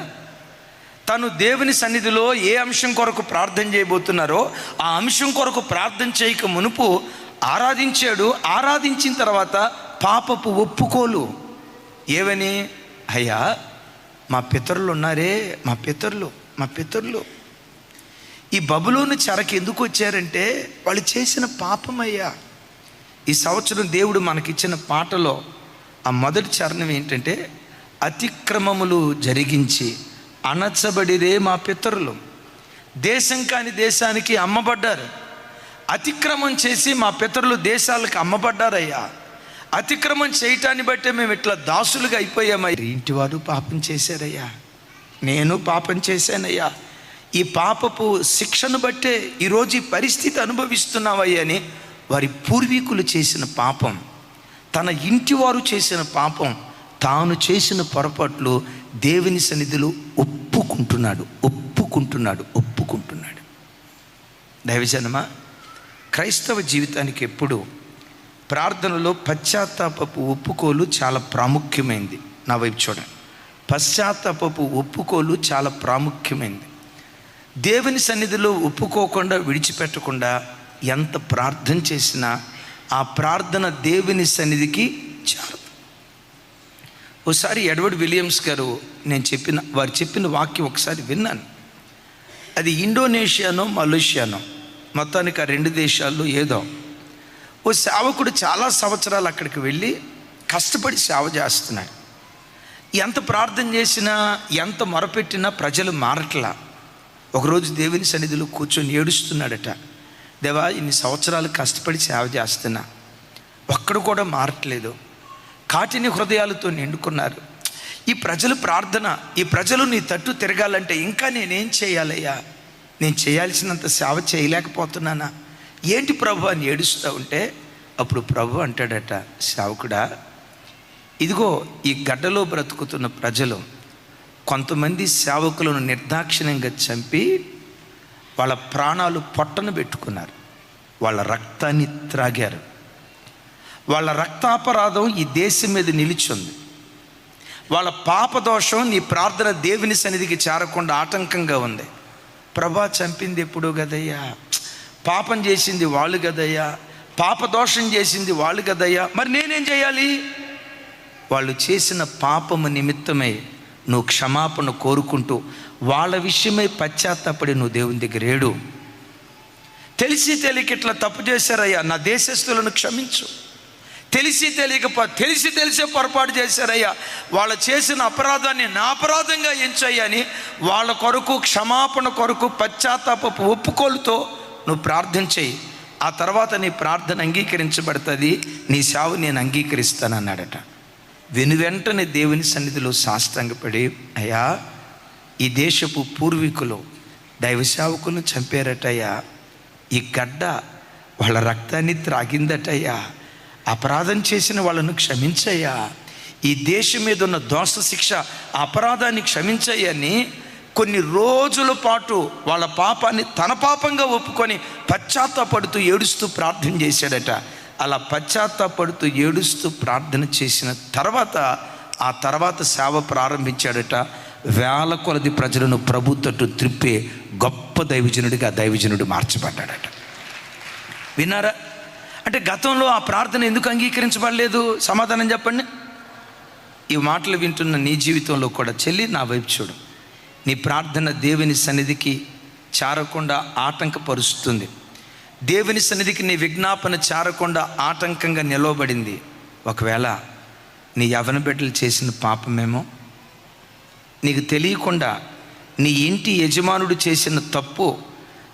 తను దేవుని సన్నిధిలో ఏ అంశం కొరకు ప్రార్థన చేయబోతున్నారో ఆ అంశం కొరకు ప్రార్థన చేయక మునుపు ఆరాధించాడు. ఆరాధించిన తర్వాత పాపపు ఒప్పుకోలు. ఏవని? అయ్యా మా పితరులు ఉన్నారే, మా పితరులు ఈ బబులోను చెరకు ఎందుకు వచ్చారంటే వాళ్ళు చేసిన పాపమయ్యా. ఈ సంవత్సరం దేవుడు మనకిచ్చిన పాటలో ఆ మొదటి చరణం ఏంటంటే, అతిక్రమములు జరిగించి అణచబడిరే మా పితరులు. దేశం కాని దేశానికి అమ్మబడ్డారు. అతిక్రమం చేసి మా పితరులు దేశాలకు అమ్మబడ్డారయ్యా. అతిక్రమం చేయటాన్ని బట్టే మేము ఇట్లా దాసులుగా అయిపోయామయ్యా. ఇంటి వారు పాపం చేశారయ్యా, నేను పాపం చేశానయ్యా. ఈ పాపపు శిక్షను బట్టే ఈరోజు ఈ పరిస్థితి అనుభవిస్తున్నావయ్యా అని వారి పూర్వీకులు చేసిన పాపం, తన ఇంటి వారు చేసిన పాపం, తాను చేసిన పొరపాట్లు దేవుని సన్నిధిలో ఒప్పుకుంటున్నాడు. దైవజనమా, క్రైస్తవ జీవితానికి ఎప్పుడు ప్రార్థనలో పశ్చాత్తాపపు ఒప్పుకోలు చాలా ప్రాముఖ్యమైంది. నా వైపు చూడండి. పశ్చాత్తాపపు ఒప్పుకోలు చాలా ప్రాముఖ్యమైంది. దేవుని సన్నిధిలో ఒప్పుకోకుండా విడిచిపెట్టకుండా ఎంత ప్రార్థన చేసినా ఆ ప్రార్థన దేవుని సన్నిధికి చేరదు. ఒకసారి ఎడ్వర్డ్ విలియమ్స్ గారు వారు చెప్పిన వాక్యం ఒకసారి విన్నాను. అది ఇండోనేషియానో మలేషియానో, మొత్తానికి ఆ 2 దేశాల్లో ఏదో ఓ సేవకుడు చాలా సంవత్సరాలు అక్కడికి వెళ్ళి కష్టపడి సేవ చేస్తున్నాడు. ఎంత ప్రార్థన చేసినా, ఎంత మొరపెట్టినా ప్రజలు మారట్లా. ఒకరోజు దేవుని సన్నిధిలో కూర్చొని ఏడుస్తున్నాడట. దేవా, ఇన్ని సంవత్సరాలు కష్టపడి సేవ చేస్తున్నా, ఒక్కడు కూడా మారట్లేదు. కాటిని హృదయాలతో నిండుకున్నారు. ఈ ప్రజలు ప్రార్థన, ఈ ప్రజలు నీ తట్టు తిరగాలంటే ఇంకా నేనేం చేయాలయ్యా? నేను చేయాల్సినంత సేవ చేయలేకపోతున్నానా? ఏంటి ప్రభు అని ఏడుస్తూ ఉంటే అప్పుడు ప్రభు అంటాడట, సేవకుడా, ఇదిగో ఈ గడ్డలో బ్రతుకుతున్న ప్రజలు కొంతమంది సేవకులను నిర్దాక్షిణ్యంగా చంపి వాళ్ళ ప్రాణాలు పొట్టను పెట్టుకున్నారు, వాళ్ళ రక్తాన్ని త్రాగారు. వాళ్ళ రక్తాపరాధం ఈ దేశం మీద నిలిచింది. వాళ్ళ పాపదోషం నీ ప్రార్థన దేవుని సన్నిధికి చేరకుండా ఆటంకంగా ఉంది. ప్రభా, చంపింది ఎప్పుడో కదయ్యా, పాపం చేసింది వాళ్ళు కదయ్యా, పాపదోషం చేసింది వాళ్ళు కదయ్యా, మరి నేనేం చేయాలి? వాళ్ళు చేసిన పాపము నిమిత్తమై నువ్వు క్షమాపణ కోరుకుంటూ వాళ్ళ విషయమై పశ్చాత్తాపడి నువ్వు దేవుని దగ్గర ఏడు. తెలిసి తెలియక ఇట్లా తప్పు చేశారయ్యా, నా దేశస్తులను క్షమించు. తెలిసి తెలిసే పొరపాటు చేశారయ్యా, వాళ్ళు చేసిన అపరాధాన్ని నా అపరాధంగా ఎంచయ్యా అని వాళ్ళ కొరకు క్షమాపణ కొరకు పశ్చాత్తాపపు ఒప్పుకోలుతో నువ్వు ప్రార్థన చేయి. ఆ తర్వాత నీ ప్రార్థన అంగీకరించబడుతుంది, నీ సేవ నేను అంగీకరిస్తానన్నాడట. వెనువెంటనే దేవుని సన్నిధిలో సాష్టాంగపడి, అయ్యా, ఈ దేశపు పూర్వీకులు దైవ సేవకులను చంపారటయ్యా, ఈ గడ్డ వాళ్ళ రక్తాన్ని త్రాగిందటయ్యా, అపరాధం చేసిన వాళ్ళను క్షమించయ్యా, ఈ దేశం మీద ఉన్న దోష శిక్ష అపరాధాన్ని క్షమించయ్యని కొన్ని రోజుల పాటు వాళ్ళ పాపాన్ని తన పాపంగా ఒప్పుకొని పశ్చాత్తాపడుతూ ఏడుస్తూ ప్రార్థన చేశాడట. అలా పశ్చాత్తాపడుతూ ఏడుస్తూ ప్రార్థన చేసిన ఆ తర్వాత సేవ ప్రారంభించాడట. వేల కొలది ప్రజలను ప్రభు తట్టు త్రిప్పే గొప్ప దైవజనుడిగా దైవజనుడు మార్చబడ్డాడట. విన్నారా? అంటే గతంలో ఆ ప్రార్థన ఎందుకు అంగీకరించబడలేదు? సమాధానం చెప్పండి. ఈ మాటలు వింటున్న నీ జీవితంలో కూడా చెల్లి, నా వైపు చూడు. నీ ప్రార్థన దేవుని సన్నిధికి చేరకుండా ఆటంకపరుస్తుంది. దేవుని సన్నిధికి నీ విజ్ఞాపన చేరకుండా ఆటంకంగా నిలవబడింది. ఒకవేళ నీ యవ్వన బిడ్డలు చేసిన పాపమేమో, నీకు తెలియకుండా నీ ఇంటి యజమానుడు చేసిన తప్పు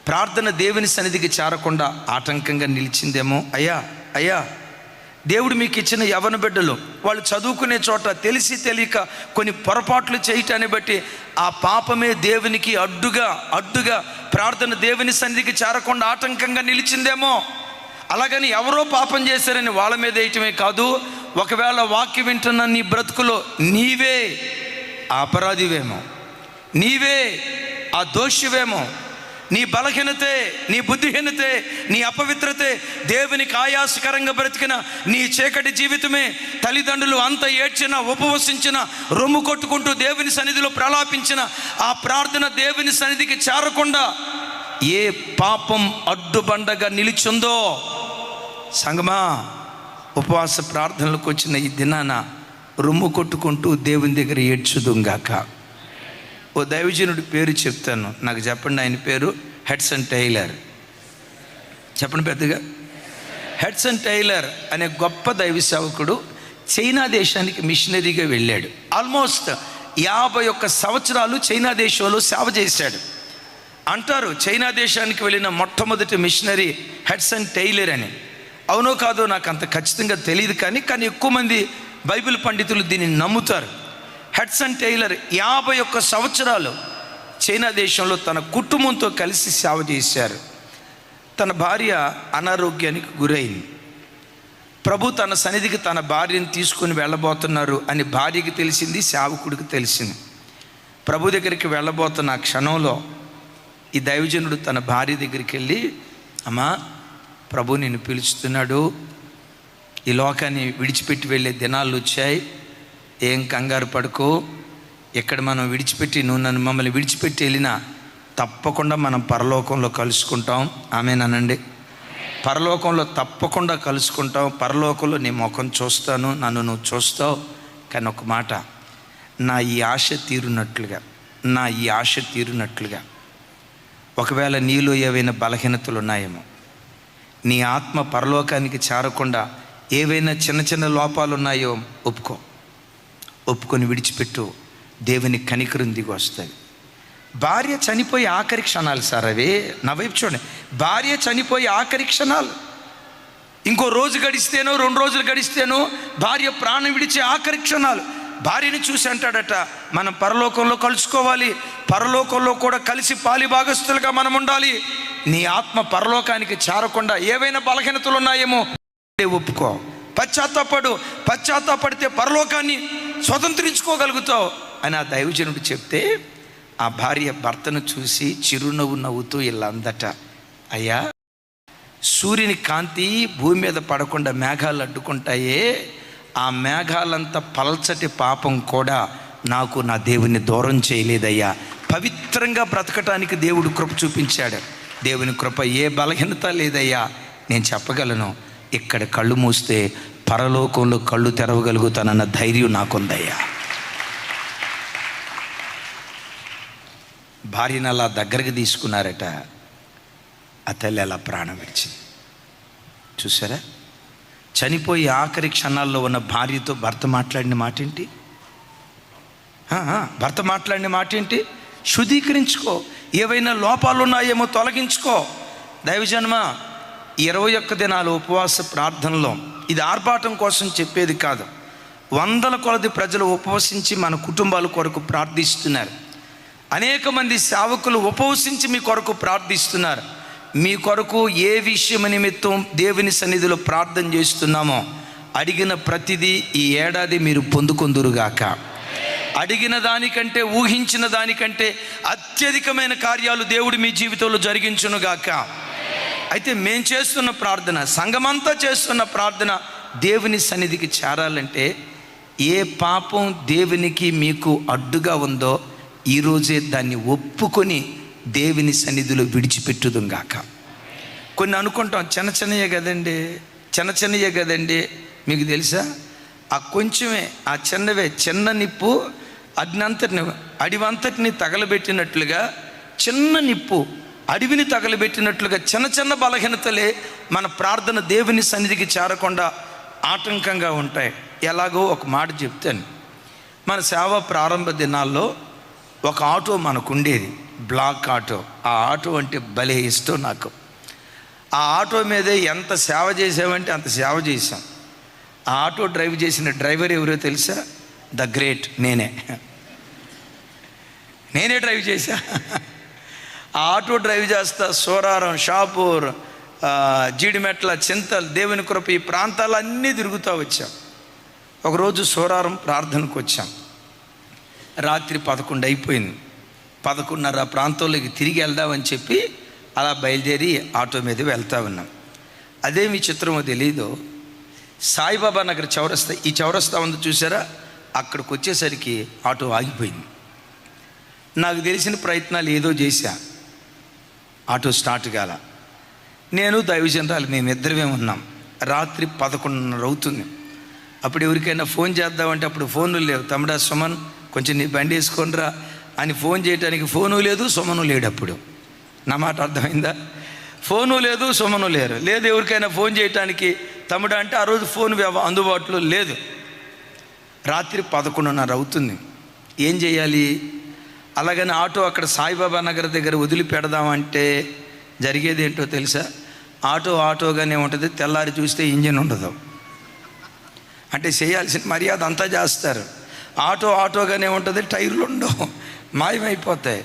ప్రార్థన దేవుని సన్నిధికి చేరకుండా ఆటంకంగా నిలిచిందేమో. అయ్యా, దేవుడు మీకు ఇచ్చిన యవ్వన బిడ్డలు వాళ్ళు చదువుకునే చోట తెలిసి తెలియక కొన్ని పొరపాట్లు చేయటాన్ని బట్టి ఆ పాపమే దేవునికి అడ్డుగా ప్రార్థన దేవుని సన్నిధికి చేరకుండా ఆటంకంగా నిలిచిందేమో. అలాగని ఎవరో పాపం చేశారని వాళ్ళ మీద వేయటమే కాదు, ఒకవేళ వాక్యం వింటున్న నీ బ్రతుకులో నీవే ఆ అపరాధివేమో, నీవే ఆ దోషివేమో, నీ బలహీనతే, నీ బుద్ధిహీనతే, నీ అపవిత్రతే, దేవునికి ఆయాసకరంగా బ్రతికిన నీ చీకటి జీవితమే, తల్లిదండ్రులు అంత ఏడ్చిన, ఉపవసించిన, రొమ్ము కొట్టుకుంటూ దేవుని సన్నిధిలో ప్రలాపించిన ఆ ప్రార్థన దేవుని సన్నిధికి చేరకుండా ఏ పాపం అడ్డుబండగా నిలిచిందో, సంగమా, ఉపవాస ప్రార్థనలకు వచ్చిన ఈ దినాన రొమ్ము కొట్టుకుంటూ దేవుని దగ్గర ఏడ్చుదుంగాక. ఓ దైవజనుడి పేరు చెప్తాను, నాకు చెప్పండి. ఆయన పేరు హడ్సన్ టైలర్. చెప్పండి పెద్దగా. హడ్సన్ టైలర్ అనే గొప్ప దైవ సేవకుడు చైనా దేశానికి మిషనరీగా వెళ్ళాడు. ఆల్మోస్ట్ 51 సంవత్సరాలు చైనా దేశంలో సేవ చేశాడు. అంటారు చైనా దేశానికి వెళ్ళిన మొట్టమొదటి మిషనరీ హడ్సన్ టైలర్ అని. అవునో కాదో నాకు అంత ఖచ్చితంగా తెలియదు, కానీ ఎక్కువ మంది బైబిల్ పండితులు దీన్ని నమ్ముతారు. హడ్సన్ టైలర్ 51 సంవత్సరాలు చైనా దేశంలో తన కుటుంబంతో కలిసి సేవ చేశారు. తన భార్య అనారోగ్యానికి గురైంది. ప్రభు తన సన్నిధికి తన భార్యను తీసుకొని వెళ్ళబోతున్నారు అని భార్యకి తెలిసింది, సేవకుడికి తెలిసింది. ప్రభు దగ్గరికి వెళ్ళబోతున్న ఆ క్షణంలో ఈ దైవజనుడు తన భార్య దగ్గరికి వెళ్ళి, అమ్మా, ప్రభు నిన్ను పిలుస్తున్నాడు, ఈ లోకాన్ని విడిచిపెట్టి వెళ్ళే దినాలు వచ్చాయి, ఏం కంగారు పడుకో, ఎక్కడ మనం విడిచిపెట్టి నువ్వు మమ్మల్ని విడిచిపెట్టి వెళ్ళినా తప్పకుండా మనం పరలోకంలో కలుసుకుంటాం. ఆమేనండి. పరలోకంలో తప్పకుండా కలుసుకుంటాం, పరలోకంలో నీ ముఖం చూస్తాను, నన్ను నువ్వు చూస్తావు. కానీ ఒక మాట, నా ఈ ఆశ తీరునట్లుగా ఒకవేళ నీలో ఏవైనా బలహీనతలు ఉన్నాయేమో, నీ ఆత్మ పరలోకానికి చేరకుండా ఏవైనా చిన్న చిన్న లోపాలు ఉన్నాయో ఒప్పుకొని విడిచిపెట్టు. దేవుని కనికరం దిగి వస్తుంది. భార్య చనిపోయి ఆఖరి క్షణాలు సార్ అవి. నా వైపు చూడండి, భార్య చనిపోయి ఆఖరి క్షణాలు. ఇంకో రోజు గడిస్తేనో 2 రోజులు గడిస్తేనో భార్య ప్రాణం విడిచే ఆఖరి క్షణాలు. భార్యని చూసి అంటాడట, మనం పరలోకంలో కలుసుకోవాలి, పరలోకంలో కూడా కలిసి పాలిభాగస్తులుగా మనం ఉండాలి. నీ ఆత్మ పరలోకానికి చేరకుండా ఏవైనా బలహీనతలు ఉన్నాయేమో ఒప్పుకో, పశ్చాత్తాపడితే పరలోకాన్ని స్వతంత్రించుకోగలుగుతావు అని ఆ దైవజనుడు చెప్తే, ఆ భార్య భర్తను చూసి చిరునవ్వు నవ్వుతూ ఇలా అందట, అయ్యా, సూర్యుని కాంతి భూమి మీద పడకుండా మేఘాలు అడ్డుకుంటాయే, ఆ మేఘాలంత పల్చటి పాపం కూడా నాకు నా దేవుని దూరం చేయలేదయ్యా. పవిత్రంగా బ్రతకటానికి దేవుడు కృప చూపించాడు. దేవుని కృప ఏ బలహీనత లేదయ్యా. నేను చెప్పగలను, ఇక్కడ కళ్ళు మూస్తే పరలోకంలో కళ్ళు తెరవగలుగుతానన్న ధైర్యం నాకుందయ్యా. భార్యను అలా దగ్గరికి తీసుకున్నారట. ఆ తల్లి అలా ప్రాణం విడిచింది. చూసారా, చనిపోయి ఆఖరి క్షణాల్లో ఉన్న భార్యతో భర్త మాట్లాడిన మాట ఏంటి? భర్త మాట్లాడిన మాట ఏంటి? శుద్ధీకరించుకో, ఏవైనా లోపాలు ఉన్నాయేమో తొలగించుకో. దైవజన్మ, 21 దినాలు ఉపవాస ప్రార్థనలో, ఇది ఆర్భాటం కోసం చెప్పేది కాదు, 100 కొలది ప్రజలు ఉపవసించి మన కుటుంబాల కొరకు ప్రార్థిస్తున్నారు. అనేక మంది సేవకులు ఉపవసించి మీ కొరకు ప్రార్థిస్తున్నారు. మీ కొరకు ఏ విషయం నిమిత్తం దేవుని సన్నిధిలో ప్రార్థన చేస్తున్నామో అడిగిన ప్రతిదీ ఈ ఏడాది మీరు పొందుకొందురుగాక. అడిగిన దానికంటే, ఊహించిన దానికంటే అత్యధికమైన కార్యాలు దేవుడు మీ జీవితంలో జరిగించునుగాక. అయితే మేము చేస్తున్న ప్రార్థన, సంఘమంతా చేస్తున్న ప్రార్థన దేవుని సన్నిధికి చేరాలంటే, ఏ పాపం దేవునికి మీకు అడ్డుగా ఉందో ఈరోజే దాన్ని ఒప్పుకొని దేవుని సన్నిధిలో విడిచిపెట్టుదుగాక. కొన్ని అనుకుంటాం, చిన్న చిన్నయే కదండి. మీకు తెలుసా, ఆ కొంచెమే, ఆ చిన్న నిప్పు అడివంతటిని తగలబెట్టినట్లుగా, చిన్న నిప్పు అడవిని తగలబెట్టినట్లుగా చిన్న బలహీనతలే మన ప్రార్థన దేవుని సన్నిధికి చేరకుండా ఆటంకంగా ఉంటాయి. ఎలాగో ఒక మాట చెప్తాను. మన సేవ ప్రారంభ దినాల్లో ఒక ఆటో మనకు ఉండేది, బ్లాక్ ఆటో. ఆ ఆటో అంటే భలే ఇష్టం నాకు. ఆ ఆటో మీదే ఎంత సేవ చేసామంటే అంత సేవ చేసాం. ఆ ఆటో డ్రైవ్ చేసిన డ్రైవర్ ఎవరో తెలుసా? ద గ్రేట్ నేనే డ్రైవ్ చేశా. ఆ ఆటో డ్రైవ్ చేస్తా సోరారం, షాపూర్, జీడిమెట్ల, చింతల్, దేవుని కృప ఈ ప్రాంతాలన్నీ తిరుగుతూ వచ్చాం. ఒకరోజు సోరారం ప్రార్థనకు వచ్చాం. రాత్రి 11 అయిపోయింది. 11:30 ప్రాంతంలోకి తిరిగి వెళ్దామని చెప్పి అలా బయలుదేరి ఆటో మీద వెళ్తూ ఉన్నాం. అదేమి చిత్రమో తెలీదు, సాయిబాబా నగర్ చౌరస్తా, ఈ చౌరస్తా ఉంది చూసారా, అక్కడికి వచ్చేసరికి ఆటో ఆగిపోయింది. నాకు తెలిసిన ప్రయత్నాలు ఏదో చేశా, ఆటో స్టార్ట్ కాల. నేను దైవజనరాలు మేమిద్దరమే ఉన్నాం. రాత్రి 11:30 అవుతుంది. అప్పుడు ఎవరికైనా ఫోన్ చేద్దామంటే అప్పుడు ఫోన్లు లేవు. తమ్ముడా సుమన్, కొంచెం నీ బండి వేసుకొనిరా అని ఫోన్ చేయడానికి ఫోను లేదు, సుమను లేడు. అప్పుడు నా మాట అర్థమైందా? ఫోను లేదు, సుమను లేరు. లేదు ఎవరికైనా ఫోన్ చేయటానికి తమ్ముడా అంటే ఆ రోజు ఫోన్ అందుబాటులో లేదు. రాత్రి 11:30 అవుతుంది. ఏం చేయాలి? అలాగని ఆటో అక్కడ సాయిబాబా నగర్ దగ్గర వదిలిపెడదామంటే జరిగేది ఏంటో తెలుసా? ఆటోగానే ఉంటుంది, తెల్లారి చూస్తే ఇంజిన్ ఉండదు. అంటే చేయాల్సిన మర్యాద అంతా చేస్తారు. ఆటోగానే ఉంటుంది, టైర్లు ఉండవు, మాయమైపోతాయి.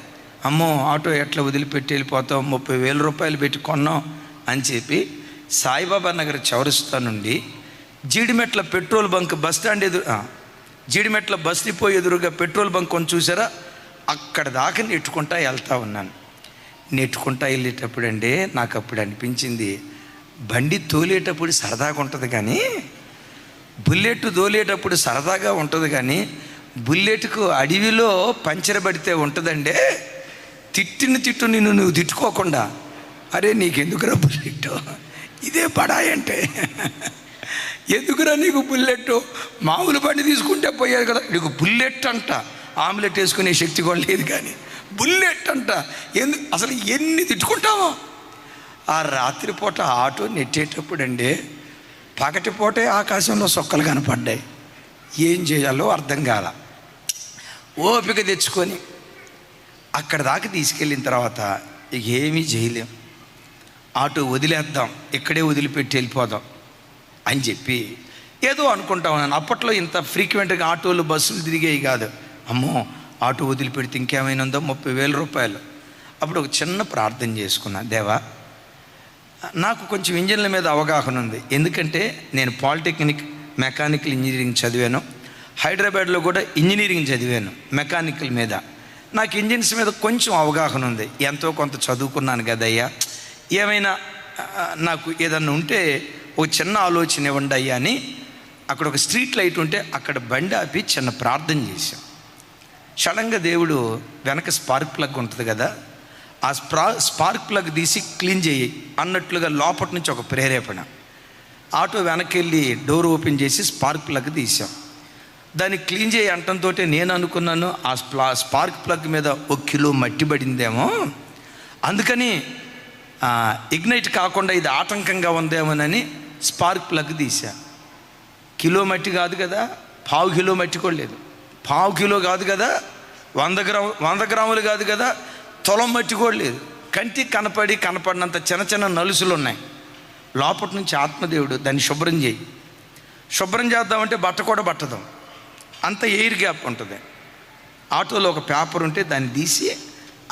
అమ్మో, ఆటో ఎట్లా వదిలిపెట్టి వెళ్ళిపోతాం, 30,000 రూపాయలు పెట్టి కొన్నాం అని చెప్పి సాయిబాబా నగర్ చౌరస్తా నుండి Jeedimetla petrol bunk bus stand Jeedimetla bus depot ఎదురుగా పెట్రోల్ బంక్ కొని చూసారా, అక్కడ దాకా నెట్టుకుంటా వెళ్తూ ఉన్నాను. నెట్టుకుంటా వెళ్ళేటప్పుడు అండి నాకు అప్పుడు అనిపించింది, బండి తోలేటప్పుడు సరదాగా ఉంటుంది కానీ బుల్లెట్ తోలేటప్పుడు సరదాగా ఉంటుంది కానీ బుల్లెట్కు అడవిలో పంచర్ పడితే ఉంటుందండి. తిట్టు నువ్వు తిట్టుకోకుండా, అరే నీకెందుకురా బుల్లెట్, ఇదే పడాయి అంటే ఎందుకురా నీకు బుల్లెట్, మామూలు బండి తీసుకుంటే పోయేది కదా. నీకు బుల్లెట్ అంట, ఆమ్లెట్ వేసుకునే శక్తి కూడా లేదు కానీ బుల్లెట్ అంట. అసలు ఎన్ని తిట్టుకుంటామో. ఆ రాత్రిపూట ఆటో నెట్టేటప్పుడు అండి పగటిపూటే ఆకాశంలో సొక్కలు కనపడ్డాయి. ఏం చేయాలో అర్థం కాల. ఓపిక తెచ్చుకొని అక్కడ దాకా తీసుకెళ్ళిన తర్వాత ఏమీ చేయలేం, ఆటో వదిలేద్దాం, ఇక్కడే వదిలిపెట్టి వెళ్ళిపోదాం అని చెప్పి ఏదో అనుకుంటా ఉన్నాను. అప్పట్లో ఇంత ఫ్రీక్వెంట్గా ఆటోలు బస్సులు తిరిగేవి కాదు. అమ్మో ఆటో వదిలిపెడితే ఇంకేమైనా ఉందో 30,000 రూపాయలు. అప్పుడు ఒక చిన్న ప్రార్థన చేసుకున్నా, దేవా నాకు కొంచెం ఇంజన్ల మీద అవగాహన ఉంది, ఎందుకంటే నేను పాలిటెక్నిక్ మెకానికల్ ఇంజనీరింగ్ చదివాను, హైదరాబాద్లో కూడా ఇంజనీరింగ్ చదివాను మెకానికల్ మీద. నాకు ఇంజిన్స్ మీద కొంచెం అవగాహన ఉంది, ఎంతో కొంత చదువుకున్నాను కదయ్యా, ఏమైనా నాకు ఏదన్నా ఉంటే ఒక చిన్న ఆలోచన ఇవ్వండి అయ్యా అని అక్కడ ఒక స్ట్రీట్ లైట్ ఉంటే అక్కడ బండి ఆపి చిన్న ప్రార్థన చేశాం. సడన్గా దేవుడు వెనక స్పార్క్ ప్లగ్ ఉంటుంది కదా, ఆ స్పార్క్ ప్లగ్ తీసి క్లీన్ చేయి అన్నట్లుగా లోపటి నుంచి ఒక ప్రేరేపణ. ఆటో వెనక్కి వెళ్ళి డోర్ ఓపెన్ చేసి స్పార్క్ ప్లగ్ తీసాం. దాన్ని క్లీన్ చేయి అంటంతో నేను అనుకున్నాను ఆ స్పార్క్ ప్లగ్ మీద 1 కిలో మట్టి పడిందేమో, అందుకని ఇగ్నైట్ కాకుండా ఇది ఆటంకంగా ఉందేమోనని స్పార్క్ ప్లగ్ తీసా. కిలో మట్టి కాదు కదా, 1/2 కిలో మట్టి కూడా లేదు, 1/2 కిలో కాదు కదా, 100 గ్రాములు కాదు కదా, తులం మట్టి కూడా లేదు. కంటికి కనపడినంత చిన్న చిన్న నలుసులు ఉన్నాయి. లోపటి నుంచి ఆత్మదేవుడు దాన్ని శుభ్రం చేయి, శుభ్రం చేద్దామంటే బట్ట కూడా పట్టదు, అంత ఎయిర్ గ్యాప్ ఉంటుంది. ఆటోలో ఒక పేపర్ ఉంటే దాన్ని తీసి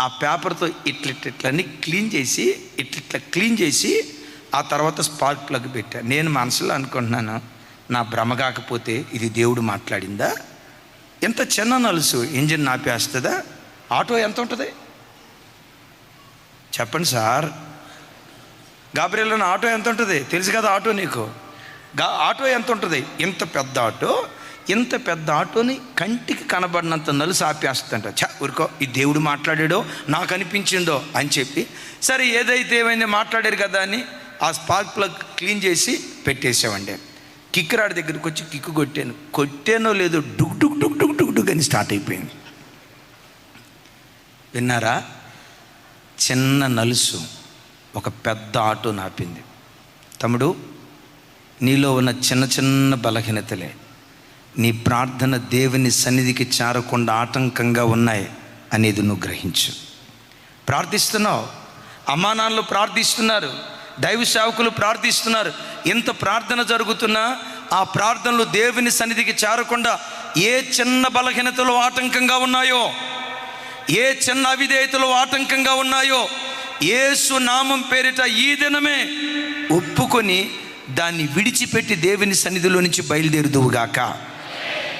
ఆ పేపర్తో ఇట్లని క్లీన్ చేసి ఆ తర్వాత స్పార్క్ ప్లగ్ పెట్టా. నేను మనసులో అనుకుంటున్నాను, నా భ్రమ కాకపోతే ఇది దేవుడు మాట్లాడిందా? ఎంత చిన్న నలుసు ఇంజిన్ ఆపేస్తుందా? ఆటో ఎంత ఉంటుంది చెప్పండి సార్? గాబ్రియెల్ ఆటో ఎంత ఉంటుంది తెలుసు కదా, ఆటో నీకు ఆటో ఎంత ఉంటుంది? ఇంత పెద్ద ఆటోని కంటికి కనబడినంత నలుసు ఆపేస్తుంట. ఊరుకో, ఈ దేవుడు మాట్లాడాడో నాకు అనిపించిందో అని చెప్పి సరే ఏదైతే ఏమైందో మాట్లాడారు కదా అని ఆ స్పార్క్ ప్లగ్ క్లీన్ చేసి పెట్టేసామండి. కిక్కరాడి దగ్గరికి వచ్చి కిక్కు కొట్టానో లేదో డుగ్ డుగ్ డుగ్ డుగ్ డుగ్ డుగ్ అని స్టార్ట్ అయిపోయింది. విన్నారా? చిన్న నలుసు ఒక పెద్ద ఆటో నాపింది. తమ్ముడు, నీలో ఉన్న చిన్న చిన్న బలహీనతలే నీ ప్రార్థన దేవుని సన్నిధికి చేరకుండా ఆటంకంగా ఉన్నాయి అనేది నువ్వు గ్రహించు. ప్రార్థిస్తున్నావు, అమ్మా నాన్నలు ప్రార్థిస్తున్నారు, దైవ సేవకులు ప్రార్థిస్తున్నారు, ఇంత ప్రార్థన జరుగుతున్నా ఆ ప్రార్థనలు దేవుని సన్నిధికి చేరకుండా ఏ చిన్న బలహీనతలు ఆటంకంగా ఉన్నాయో, ఏ చిన్న అవిధేయతలు ఆటంకంగా ఉన్నాయో యేసు నామం పేరిట ఈ దినమే ఒప్పుకొని దాన్ని విడిచిపెట్టి దేవుని సన్నిధిలో నుంచి బయలుదేరుదువుగాక.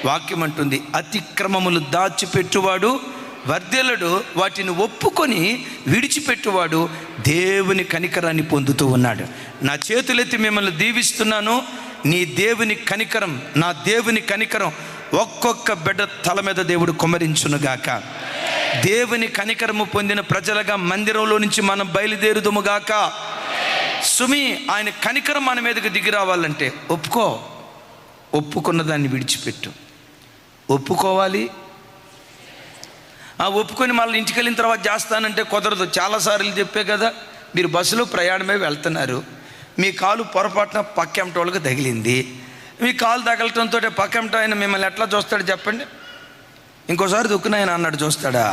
వాక్యం అంటుంది, అతిక్రమములు దాచిపెట్టువాడు వర్ధిల్లడు, వాటిని ఒప్పుకొని విడిచిపెట్టువాడు దేవుని కనికరాన్ని పొందుతూ ఉన్నాడు. నా చేతులెత్తి మిమ్మల్ని దీవిస్తున్నాను. నీ దేవుని కనికరం, నా దేవుని కనికరం ఒక్కొక్క బిడ్డ తల మీద దేవుడు కుమ్మరించునుగాక. దేవుని కనికరము పొందిన ప్రజలుగా మందిరంలో నుంచి మనం బయలుదేరుదుముగాక. సుమి, ఆయన కనికరం మన మీదకి దిగి రావాలంటే ఒప్పుకున్న దాన్ని విడిచిపెట్టు. ఒప్పుకోవాలి. ఒప్పుకొని మళ్ళీ ఇంటికి వెళ్ళిన తర్వాత చేస్తానంటే కుదరదు. చాలాసార్లు చెప్పే కదా, మీరు బస్సులో ప్రయాణమే వెళ్తున్నారు, మీ కాలు పొరపాటున పక్కెంటోళ్ళకి తగిలింది. మీ కాలు తగలటంతో పక్కెంట ఆయన మిమ్మల్ని ఎట్లా చూస్తాడు చెప్పండి? ఇంకోసారి దొక్కున ఆయన అన్నాడు చూస్తాడా?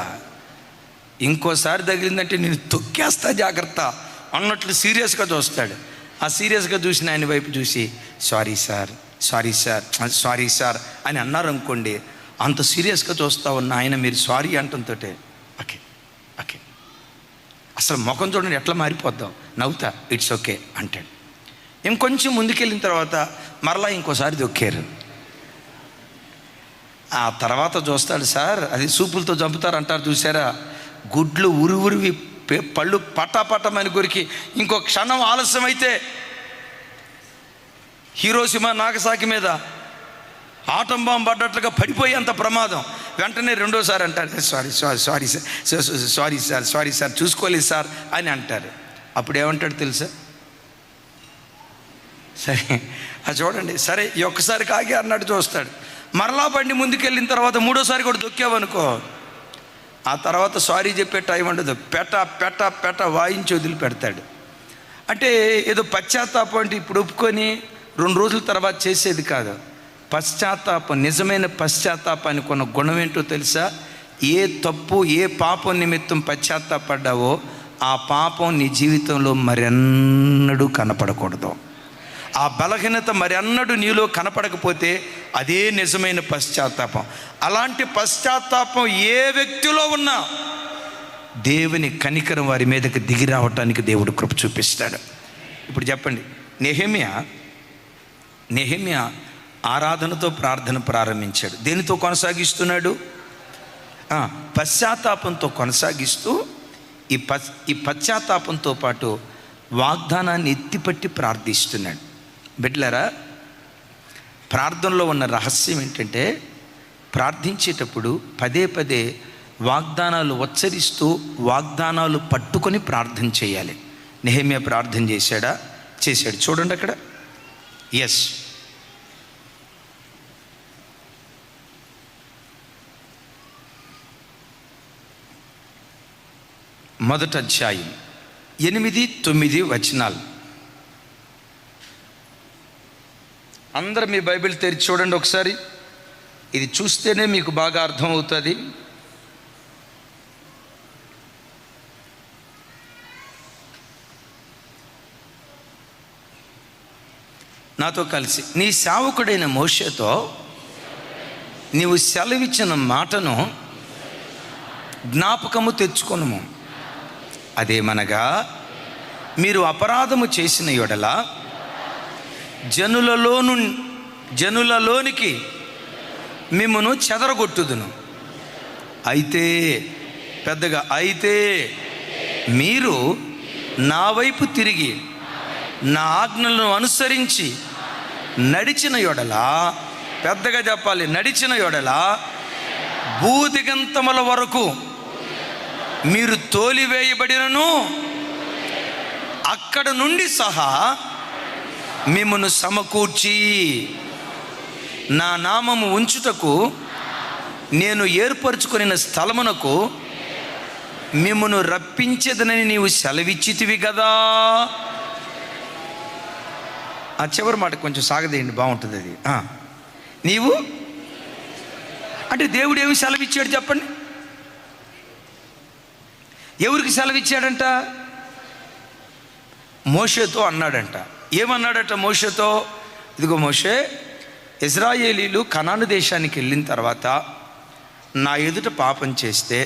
ఇంకోసారి తగిలిందంటే నేను తొక్కేస్తా జాగ్రత్త అన్నట్లు సీరియస్గా చూస్తాడు. ఆ సీరియస్గా చూసిన ఆయన వైపు చూసి సారీ సార్ అని అన్నారు అనుకోండి, అంత సీరియస్గా చూస్తా ఉన్న ఆయన మీరు సారీ అంటంతో ఓకే అసలు ముఖం చూడండి ఎట్లా మారిపోద్దాం, నవ్వుతా ఇట్స్ ఓకే అంటాడు. ఇంకొంచెం ముందుకెళ్ళిన తర్వాత మరలా ఇంకోసారి దొక్కారు. ఆ తర్వాత చూస్తాడు, సార్ అది సూపులతో చంపుతారు అంటారు చూసారా, గుడ్లు ఉరివి పళ్ళు పటాపటమని కొరికి ఇంకో క్షణం ఆలస్యం అయితే హీరోషిమా నాగసాకి మీద ఆటం బాంబు పడ్డట్లుగా పడిపోయేంత ప్రమాదం. వెంటనే రెండోసారి అంటారు సారీ సార్ చూసుకోలేదు సార్ అని అంటారు. అప్పుడు ఏమంటాడు తెలుసా? సరే అది చూడండి, సరే ఈ ఒక్కసారి కాగి అన్నట్టు చూస్తాడు. మరలా బండి ముందుకెళ్ళిన తర్వాత మూడోసారి కూడా దొక్కావనుకో, ఆ తర్వాత సారీ చెప్పే టైం ఉండదు, పెట వాయించి వదిలిపెడతాడు. అంటే ఏదో పశ్చాత్తాపం అంటే ఇప్పుడు ఒప్పుకొని 2 రోజుల తర్వాత చేసేది కాదు. పశ్చాత్తాపం, నిజమైన పశ్చాత్తాపానికి ఉన్న గుణం ఏంటో తెలుసా? ఏ తప్పు, ఏ పాపం నిమిత్తం పశ్చాత్తాపడ్డావో ఆ పాపం నీ జీవితంలో మరెన్నడూ కనపడకూడదు. ఆ బలహీనత మరెన్నడూ నీలో కనపడకపోతే అదే నిజమైన పశ్చాత్తాపం. అలాంటి పశ్చాత్తాపం ఏ వ్యక్తిలో ఉన్నా దేవుని కనికరం వారి మీదకి దిగి రావటానికి దేవుడు కృప చూపిస్తాడు. ఇప్పుడు చెప్పండి, నెహెమ్యా ఆరాధనతో ప్రార్థన ప్రారంభించాడు. దేనితో కొనసాగిస్తున్నాడు? పశ్చాత్తాపంతో కొనసాగిస్తూ ఈ పశ్చాత్తాపంతో పాటు వాగ్దానాన్ని ఎత్తిపట్టి ప్రార్థిస్తున్నాడు. బిడ్డలారా, ప్రార్థనలో ఉన్న రహస్యం ఏంటంటే ప్రార్థించేటప్పుడు పదే పదే వాగ్దానాలు ఉచ్చరిస్తూ వాగ్దానాలు పట్టుకొని ప్రార్థన చేయాలి. నెహెమ్యా ప్రార్థన చేశాడా? చేశాడు. చూడండి అక్కడ. ఎస్, మొదటి అధ్యాయం 8-9 వచనాలు. అందరూ మీ బైబిల్ తెరిచి చూడండి ఒకసారి. ఇది చూస్తేనే మీకు బాగా అర్థమవుతుంది. నాతో కలిసి, నీ సేవకుడైన మోషేతో నీవు సెలవిచ్చిన మాటను జ్ఞాపకము తెచ్చుకొనుము. అదేమనగా, మీరు అపరాధము చేసిన యెడల జనులలోనికి మిమ్మును చెదరగొట్టుదును. అయితే పెద్దగా, అయితే మీరు నా వైపు తిరిగి నా ఆజ్ఞలను అనుసరించి నడిచిన యెడల, పెద్దగా చెప్పాలి, నడిచిన యెడల భూదిగంతముల వరకు మీరు తోలివేయబడినను అక్కడ నుండి సహా మిమ్మును సమకూర్చి నా నామము ఉంచుటకు నేను ఏర్పరచుకొనిన స్థలమునకు మిమ్మును రప్పించేదనని నీవు సెలవిచ్చితివి కదా. ఆ చివరి మాట కొంచెం సాగదేయండి, బాగుంటుంది అది. నీవు అంటే దేవుడు ఏమి సెలవిచ్చాడు చెప్పండి? ఎవరికి సెలవిచ్చాడంట? మోషేతో అన్నాడంట. ఏమన్నాడట మోషేతో? ఇదిగో మోషే, ఇజ్రాయేలీలు కనాను దేశానికి వెళ్ళిన తర్వాత నా ఎదుట పాపం చేస్తే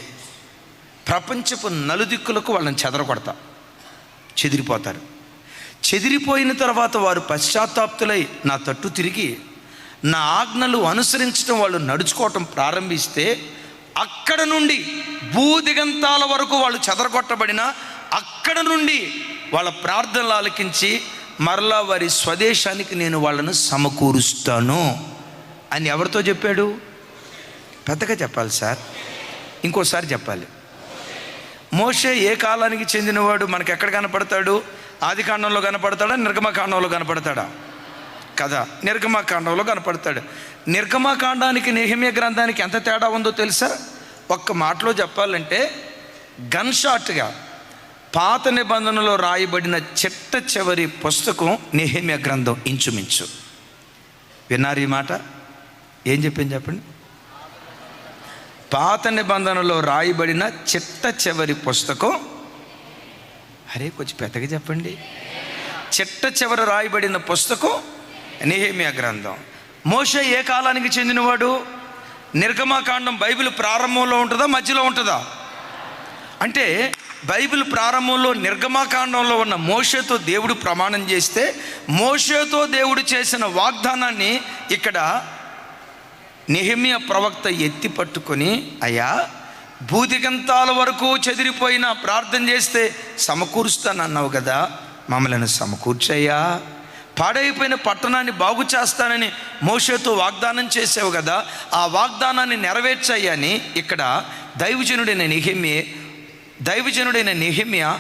ప్రపంచపు నలుదిక్కులకు వాళ్ళని చెదరగొడతా, చెదిరిపోతారు. చెదిరిపోయిన తర్వాత వారు పశ్చాత్తాప్తులై నా తట్టు తిరిగి నా ఆజ్ఞలు అనుసరించడం, వాళ్ళు నడుచుకోవటం ప్రారంభిస్తే అక్కడ నుండి భూదిగంతాల వరకు వాళ్ళు చెదరగొట్టబడిన అక్కడ నుండి వాళ్ళ ప్రార్థనలు ఆలకించి మరలా వారి స్వదేశానికి నేను వాళ్ళను సమకూరుస్తాను అని ఎవరితో చెప్పాడు? పెద్దగా చెప్పాలి సార్, ఇంకోసారి చెప్పాలి. మోషే ఏ కాలానికి చెందినవాడు? మనకు ఎక్కడ కనపడతాడు? ఆదికాండంలో కనపడతాడా? నిర్గమకాండంలో కనపడతాడా? కదా, నిర్గమకాండంలో కనపడతాడు. నిర్గమకాండానికి నెహెమ్యా గ్రంథానికి ఎంత తేడా ఉందో తెలుసా? ఒక్క మాటలో చెప్పాలంటే గన్ షాట్గా పాత నిబంధనలో రాయబడిన చిట్ట చివరి పుస్తకం నెహెమ్యా గ్రంథం ఇంచుమించు. విన్నారు ఈ మాట? ఏం చెప్పింది చెప్పండి? పాత నిబంధనలో రాయబడిన చిట్ట చివరి పుస్తకం. అరే కొంచెం పెద్దగా చెప్పండి. చిట్ట చివరి రాయబడిన పుస్తకం నెహెమ్యా గ్రంథం. మోషే ఏ కాలానికి చెందినవాడు? నిర్గమకాండం బైబిల్ ప్రారంభంలో ఉంటుందా, మధ్యలో ఉంటుందా? అంటే బైబిల్ ప్రారంభంలో నిర్గమకాండంలో ఉన్న మోషేతో దేవుడు ప్రమాణం చేస్తే మోషేతో దేవుడు చేసిన వాగ్దానాన్ని ఇక్కడ నెహెమ్యా ప్రవక్త ఎత్తి పట్టుకొని, అయ్యా భూదిగంతాల వరకు చెదిరిపోయిన ప్రార్థన చేస్తే సమకూరుస్తానన్నావు కదా, మమ్మల్ని సమకూర్చయ్యా. పాడైపోయిన పట్టణాన్ని బాగు చేస్తానని మోషేతో వాగ్దానం చేసావు కదా, ఆ వాగ్దానాన్ని నెరవేర్చయ్యని ఇక్కడ దైవజనుడైన నెహెమ్యా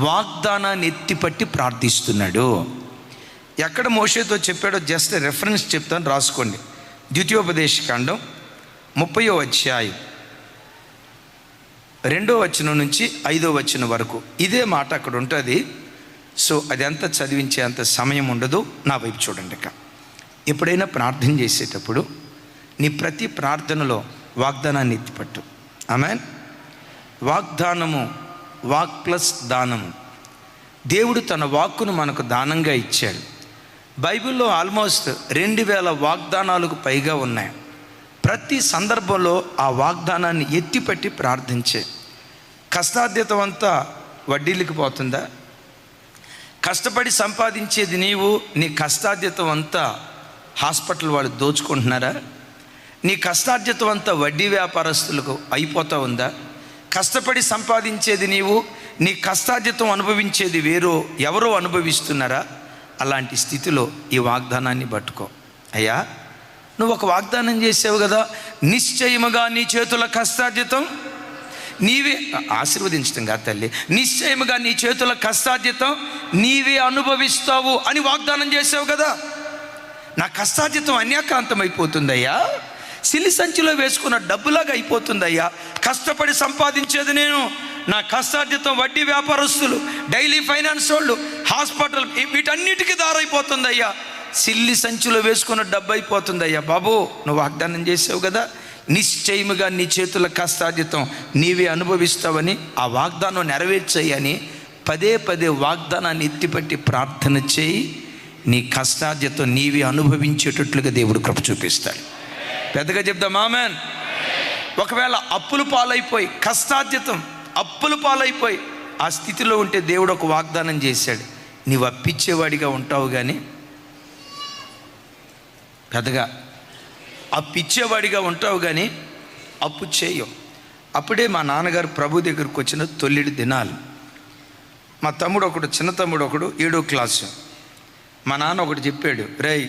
వాగ్దానాన్ని ఎత్తిపట్టి ప్రార్థిస్తున్నాడు. ఎక్కడ మోషేతో చెప్పాడో జస్ట్ రెఫరెన్స్ చెప్తాను, రాసుకోండి. ద్వితీయోపదేశకాండం 30వ అధ్యాయం 2వ వచనం నుంచి 5వ వచనం వరకు ఇదే మాట అక్కడ ఉంటుంది. సో అదంతా చదివించే అంత సమయం ఉండదు. నా వైపు చూడండి. ఇక ఎప్పుడైనా ప్రార్థన చేసేటప్పుడు నీ ప్రతి ప్రార్థనలో వాగ్దానాన్ని ఎత్తిపట్టు. ఆమేన్. వాగ్దానము, వాక్ ప్లస్ దానము. దేవుడు తన వాక్కును మనకు దానంగా ఇచ్చాడు. బైబిల్లో ఆల్మోస్ట్ 2000 వాగ్దానాలకు పైగా ఉన్నాయి. ప్రతి సందర్భంలో ఆ వాగ్దానాన్ని ఎత్తిపట్టి ప్రార్థించే. కష్టార్జితం అంతా వడ్డీలకు పోతుందా? కష్టపడి సంపాదించేది నీవు, నీ కష్టార్జితం అంతా హాస్పిటల్ వాళ్ళు దోచుకుంటున్నారా? నీ కష్టార్జితం అంతా వడ్డీ వ్యాపారస్తులకు అయిపోతూ ఉందా? కష్టపడి సంపాదించేది నీవు, నీ కష్టార్జితం అనుభవించేది ఎవరో అనుభవిస్తున్నారా? అలాంటి స్థితిలో ఈ వాగ్దానాన్ని పట్టుకో. అయ్యా, నువ్వు ఒక వాగ్దానం చేసావు కదా, నిశ్చయముగా నీ చేతుల కష్టార్జితం నీవే, ఆశీర్వదించడం కాదు తల్లి, నిశ్చయముగా నీ చేతుల కష్టార్జితం నీవే అనుభవిస్తావు అని వాగ్దానం చేసావు కదా. నా కష్టార్జితం అన్యాక్రాంతం అయిపోతుందయ్యా, సిలి సంచిలో వేసుకున్న డబ్బులాగా అయిపోతుందయ్యా. కష్టపడి సంపాదించేది నేను, నా కష్టార్జితం వడ్డీ వ్యాపారస్తులు, డైలీ ఫైనాన్స్ వాళ్ళు, హాస్పిటల్, వీటన్నిటికీ దారైపోతుందయ్యా. సిల్లి సంచిలో వేసుకున్న డబ్బు అయిపోతుందయ్యా. బాబు, నువ్వు వాగ్దానం చేసావు కదా, నిశ్చయముగా నీ చేతుల కష్టార్జితం నీవే అనుభవిస్తావని, ఆ వాగ్దానం నెరవేర్చేయని పదే పదే వాగ్దానాన్ని ఎత్తిపట్టి ప్రార్థన చేయి. నీ కష్టార్జితం నీవే అనుభవించేటట్లుగా దేవుడు కృప చూపిస్తాడు. పెద్దగా చెప్దాం ఆమేన్. ఒకవేళ అప్పులు పాలైపోయి, కష్టార్జితం అప్పులు పాలైపోయి ఆ స్థితిలో ఉంటే దేవుడు ఒక వాగ్దానం చేశాడు, నీవు అప్పిచ్చేవాడిగా ఉంటావు కానీ, పెద్దగా అప్పిచ్చేవాడిగా ఉంటావు కానీ అప్పు చేయవు. అప్పుడే మా నాన్నగారు ప్రభు దగ్గరకు వచ్చిన తొలిడి దినాలు. మా తమ్ముడు ఒకడు, చిన్న తమ్ముడు ఒకడు 7వ క్లాసు. మా నాన్న ఒకటి చెప్పాడు, రేయ్,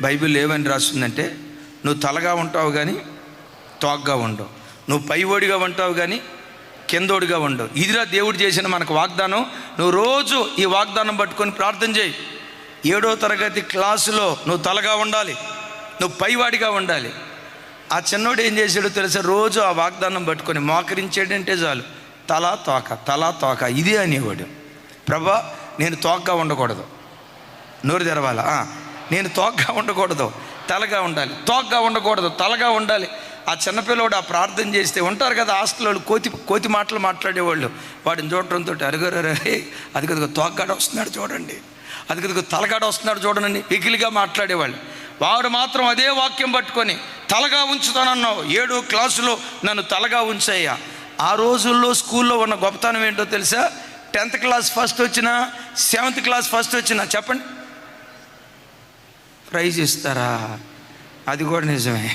బైబిల్ ఏమని రాస్తుందంటే, నువ్వు తలగా ఉంటావు కానీ తోగ్గా ఉండవు, నువ్వు పైవోడిగా ఉంటావు కానీ కిందోడిగా ఉండవు. ఇదిరా దేవుడు చేసిన మనకు వాగ్దానం. నువ్వు రోజు ఈ వాగ్దానం పట్టుకొని ప్రార్థన చేయి. 7వ తరగతి క్లాసులో నువ్వు తలగా ఉండాలి, నువ్వు పైవాడిగా ఉండాలి. ఆ చిన్నోడు ఏం చేశాడో తెలుసా? రోజు ఆ వాగ్దానం పట్టుకొని మోకరించాడంటే చాలు, తలా తోక, తలా తోక ఇదే అనేవాడు. ప్రభా, నేను తోకగా ఉండకూడదు, నోరు తెరవాలా, నేను తోకగా ఉండకూడదు, తలగా ఉండాలి, తోకగా ఉండకూడదు, తలగా ఉండాలి. ఆ చిన్నపిల్లవాడు ఆ ప్రార్థన చేస్తే ఉంటారు కదా హాస్టల్ వాళ్ళు, కోతి మాటలు మాట్లాడేవాళ్ళు. వాడిని చూడటంతో అరుగరే, అదిగదిగో తోకగాడ వస్తున్నాడు చూడండి, అదిగదిగో తలగాడ వస్తున్నాడు చూడండి, వెకిలిగా మాట్లాడేవాళ్ళు. వాడు మాత్రం అదే వాక్యం పట్టుకొని తలగా ఉంచుతానన్నావు, 7వ క్లాసులో నన్ను తలగా ఉంచాయ్యా. ఆ రోజుల్లో స్కూల్లో ఉన్న గొప్పతనం ఏంటో తెలుసా? 10th క్లాస్ ఫస్ట్ వచ్చినా, 7th క్లాస్ ఫస్ట్ వచ్చినా చెప్పండి, ప్రైజ్ ఇస్తారా? అది కూడా నిజమే.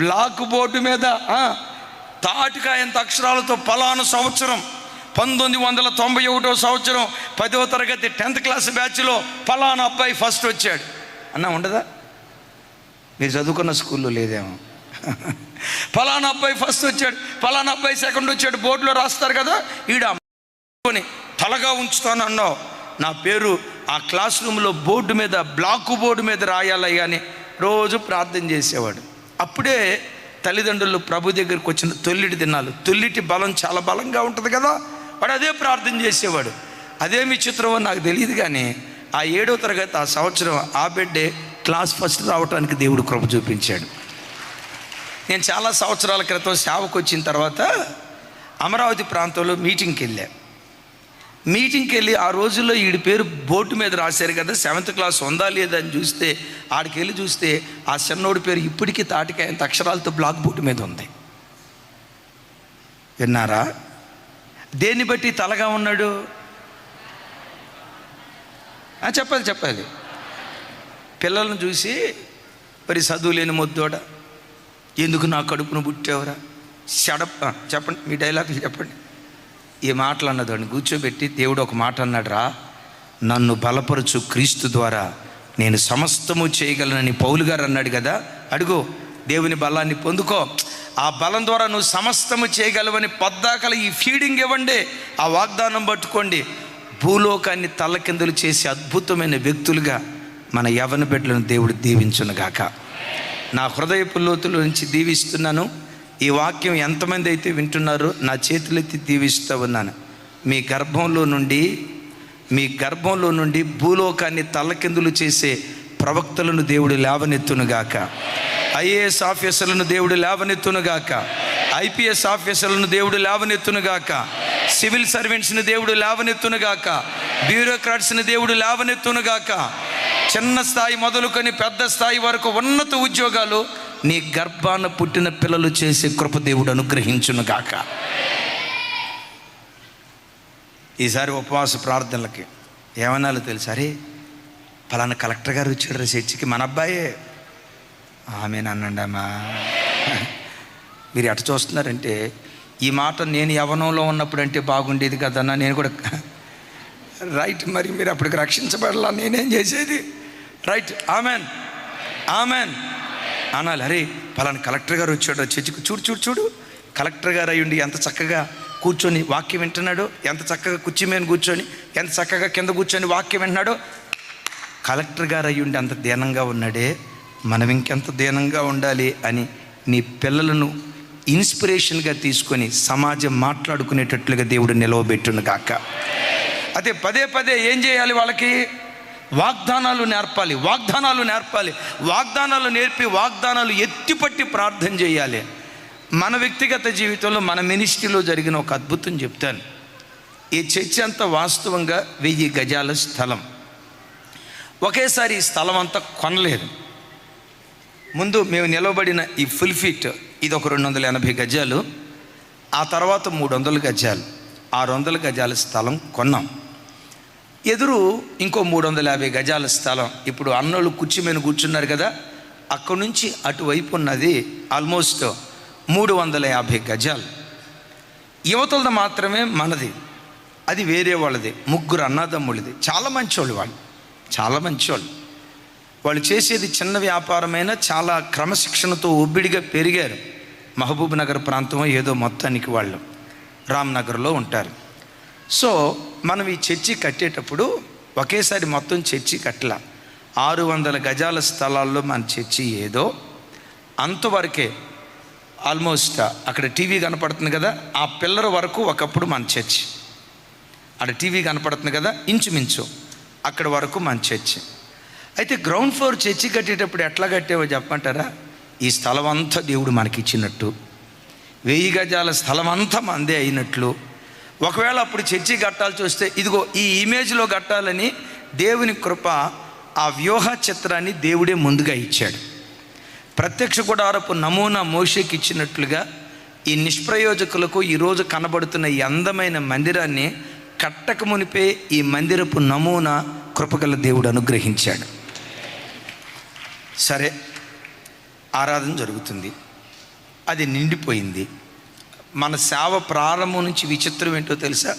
బ్లాక్ బోర్డు మీద తాటికాయంత అక్షరాలతో పలానా సంవత్సరం 1991వ సంవత్సరం 10వ తరగతి 10th క్లాస్ బ్యాచ్లో పలానా అబ్బాయి ఫస్ట్ వచ్చాడు అన్న ఉండదా? మీరు చదువుకున్న స్కూల్లో లేదేమో. పలానా అబ్బాయి ఫస్ట్ వచ్చాడు, పలానా అబ్బాయి సెకండ్ వచ్చాడు, బోర్డులో రాస్తారు కదా. ఈడని తలగా ఉంచుతాను అన్నావు, నా పేరు ఆ క్లాస్ రూమ్లో బోర్డు మీద, బ్లాక్ బోర్డు మీద రాయాలయ్యా అని రోజు ప్రార్థన చేసేవాడు. అప్పుడే తల్లిదండ్రులు ప్రభు దగ్గరికి వచ్చిన తొల్లిటి దినాలు. తొల్లిటి బలం చాలా బలంగా ఉంటుంది కదా, వాడు అదే ప్రార్థన చేసేవాడు. అదేమి చిత్రమో నాకు తెలియదు కానీ ఆ 7వ తరగతి ఆ సంవత్సరం ఆ బిడ్డే క్లాస్ ఫస్ట్ రావడానికి దేవుడు కృప చూపించాడు. నేను చాలా సంవత్సరాల క్రితం సేవకు వచ్చిన తర్వాత అమరావతి ప్రాంతంలో మీటింగ్కి వెళ్ళి ఆ రోజుల్లో వీడి పేరు బోర్డు మీద రాశారు కదా, 7th క్లాస్ ఉందా లేదా అని చూస్తే, ఆడికి వెళ్ళి చూస్తే ఆ చిన్నోడి పేరు ఇప్పటికీ తాటికాయంత అక్షరాలతో బ్లాక్ బోర్డు మీద ఉంది. విన్నారా? దేన్ని బట్టి తలగా ఉన్నాడు? చెప్పాలి. పిల్లలను చూసి, మరి చదువు లేని మొద్దోడ, ఎందుకు నా కడుపును పుట్టావురా, చెప్పండి, మీ డైలాగులు చెప్పండి. ఈ మాటలు అన్నదాన్ని కూర్చోబెట్టి దేవుడు ఒక మాట అన్నాడు రా, నన్ను బలపరచు క్రీస్తు ద్వారా నేను సమస్తము చేయగలనని పౌలు గారు అన్నాడు కదా. అడుగు, దేవుని బలాన్ని పొందుకో, ఆ బలం ద్వారా నువ్వు సమస్తము చేయగలవని పద్దాకల ఈ ఫీడింగ్ ఇవ్వండి, ఆ వాగ్దానం పట్టుకోండి. భూలోకాన్ని తల్లకిందులు చేసే అద్భుతమైన వ్యక్తులుగా మన యవ్వన బిడ్డలను దేవుడు దీవించునుగాక. నా హృదయపు లోతుల నుంచి దీవిస్తున్నాను. ఈ వాక్యం ఎంతమంది అయితే వింటున్నారో నా చేతులెత్తి దీవిస్తూ ఉన్నాను. మీ గర్భంలో నుండి మీ గర్భంలో నుండి భూలోకాన్ని తల్లకిందులు చేసే ప్రవక్తలను దేవుడు లేవనెత్తునుగాక. ఐఏఎస్ ఆఫీసర్లను దేవుడు లేవనెత్తునుగాక. ఐపీఎస్ ఆఫీసర్లను దేవుడు లేవనెత్తునుగాక. సివిల్ సర్వెంట్స్ని దేవుడు లేవనెత్తునుగాక. బ్యూరోక్రాట్స్ని దేవుడు లేవనెత్తునుగాక. చిన్న స్థాయి మొదలుకొని పెద్ద స్థాయి వరకు ఉన్నత ఉద్యోగాలు నీ గర్భాన పుట్టిన పిల్లలు చేసే కృప దేవుడు అనుగ్రహించునుగాక. ఈసారి ఉపవాస ప్రార్థనలకి ఏమన్నాలో తెలుసా? అరే పలానా కలెక్టర్ గారు వచ్చాడు చర్చికి, మన అబ్బాయే. ఆమెనండి అమ్మా. మీరు ఎట చూస్తున్నారంటే, ఈ మాట నేను యవ్వనంలో ఉన్నప్పుడు అంటే బాగుండేది కదన్నా, నేను కూడా రైట్. మరి మీరు అప్పటికి రక్షించబడలా, నేనేం చేసేది? రైట్. ఆమెన్ ఆమెన్ అనాలి. అరే పలానా కలెక్టర్ గారు వచ్చాడు చర్చికి, చూడు చూడు చూడు, కలెక్టర్ గారు అయ్యుండి ఎంత చక్కగా కూర్చొని వాక్యం వింటున్నాడు, ఎంత చక్కగా కుర్చీ మీద కూర్చొని, ఎంత చక్కగా కింద కూర్చొని వాక్యం వింటున్నాడు. కలెక్టర్ గారు అయ్యుండి అంత దీనంగా ఉన్నాడే, మనం ఇంకెంత దీనంగా ఉండాలి అని నీ పిల్లలను ఇన్స్పిరేషన్గా తీసుకొని సమాజం మాట్లాడుకునేటట్లుగా దేవుడు నిలవబెట్టును గాక. అదే పదే పదే ఏం చేయాలి? వాళ్ళకి వాగ్దానాలు నేర్పాలి, వాగ్దానాలు నేర్పాలి, వాగ్దానాలు నేర్పి వాగ్దానాలు ఎత్తిపట్టి ప్రార్థన చేయాలి. మన వ్యక్తిగత జీవితంలో మన మినిస్ట్రీలో జరిగిన ఒక అద్భుతం చెప్తాను. ఈ చర్చి అంతా వాస్తవంగా 1000 గజాల స్థలం. ఒకేసారి ఈ స్థలం అంతా కొనలేదు. ముందు మేము నిలవబడిన ఈ ఫుల్ ఫీట్ ఇది ఒక 280 గజాలు, ఆ తర్వాత 300 గజాలు, 600 గజాల స్థలం కొన్నాం. ఎదురు ఇంకో 350 గజాల స్థలం. ఇప్పుడు అన్నోళ్ళు కుర్చీ మీద కూర్చున్నారు కదా, అక్కడి నుంచి అటువైపు ఉన్నది ఆల్మోస్ట్ 350 గజాలు. యువతలది మాత్రమే మనది, అది వేరే వాళ్ళది. 3 అన్నదమ్ములది. చాలా మంచోళ్ళు వాళ్ళు, చాలా మంచోళ్ళు. వాళ్ళు చేసేది చిన్న వ్యాపారమైన చాలా క్రమశిక్షణతో ఒబ్బిడిగా పెరిగారు. మహబూబ్ నగర్ ప్రాంతం ఏదో మొత్తానికి వాళ్ళు రామ్నగర్లో ఉంటారు. సో మనం ఈ చర్చి కట్టేటప్పుడు ఒకేసారి మొత్తం చర్చి కట్టల. 600 గజాల స్థలాల్లో మన చర్చి ఏదో అంతవరకే. ఆల్మోస్ట్ అక్కడ టీవీ కనపడుతుంది కదా, ఆ పిల్లర్ వరకు ఒకప్పుడు మన చర్చి. అక్కడ టీవీ కనపడుతుంది కదా, ఇంచుమించు అక్కడ వరకు మన చర్చి. అయితే గ్రౌండ్ ఫ్లోర్ చర్చి కట్టేటప్పుడు ఎట్లా కట్టేవో చెప్పమంటారా? ఈ స్థలం అంతా దేవుడు మనకి ఇచ్చినట్టు, 1000 గజాల స్థలం అంతా మందే అయినట్లు. ఒకవేళ అప్పుడు చర్చి కట్టాల్సి వస్తే ఇదిగో ఈ ఇమేజ్లో కట్టాలని దేవుని కృప ఆ వ్యూహ చిత్రాన్ని దేవుడే ముందుగా ఇచ్చాడు. ప్రత్యక్ష గుడారపు నమూనా మోషేకి ఇచ్చినట్లుగా ఈ నిష్ప్రయోజకులకు ఈరోజు కనబడుతున్న ఈ అందమైన మందిరాన్ని కట్టక మునిపే ఈ మందిరపు నమూనా కృపగల దేవుడు అనుగ్రహించాడు. సరే, ఆరాధన జరుగుతుంది, అది నిండిపోయింది. మన సేవ ప్రారంభం నుంచి విచిత్రం ఏంటో తెలుసా?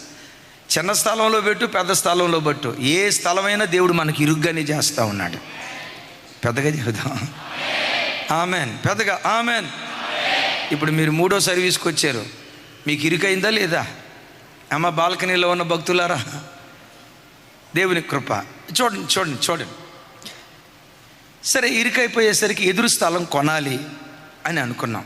చిన్న స్థలంలో పెట్టు, పెద్ద స్థలంలో పెట్టు, ఏ స్థలమైనా దేవుడు మనకి ఇరుగ్గానే చేస్తూ ఉన్నాడు. పెద్దగా చెబుదాం ఆమెన్, పెద్దగా ఆమెన్. ఇప్పుడు మీరు 3వ సర్వీస్కి వచ్చారు, మీకు ఇరుకైందా లేదా? అమ్మ బాల్కనీలో ఉన్న భక్తులారా, దేవుని కృప చూడండి చూడండి చూడండి. సరే, ఇరుకైపోయేసరికి ఎదురు స్థలం కొనాలి అని అనుకున్నాం.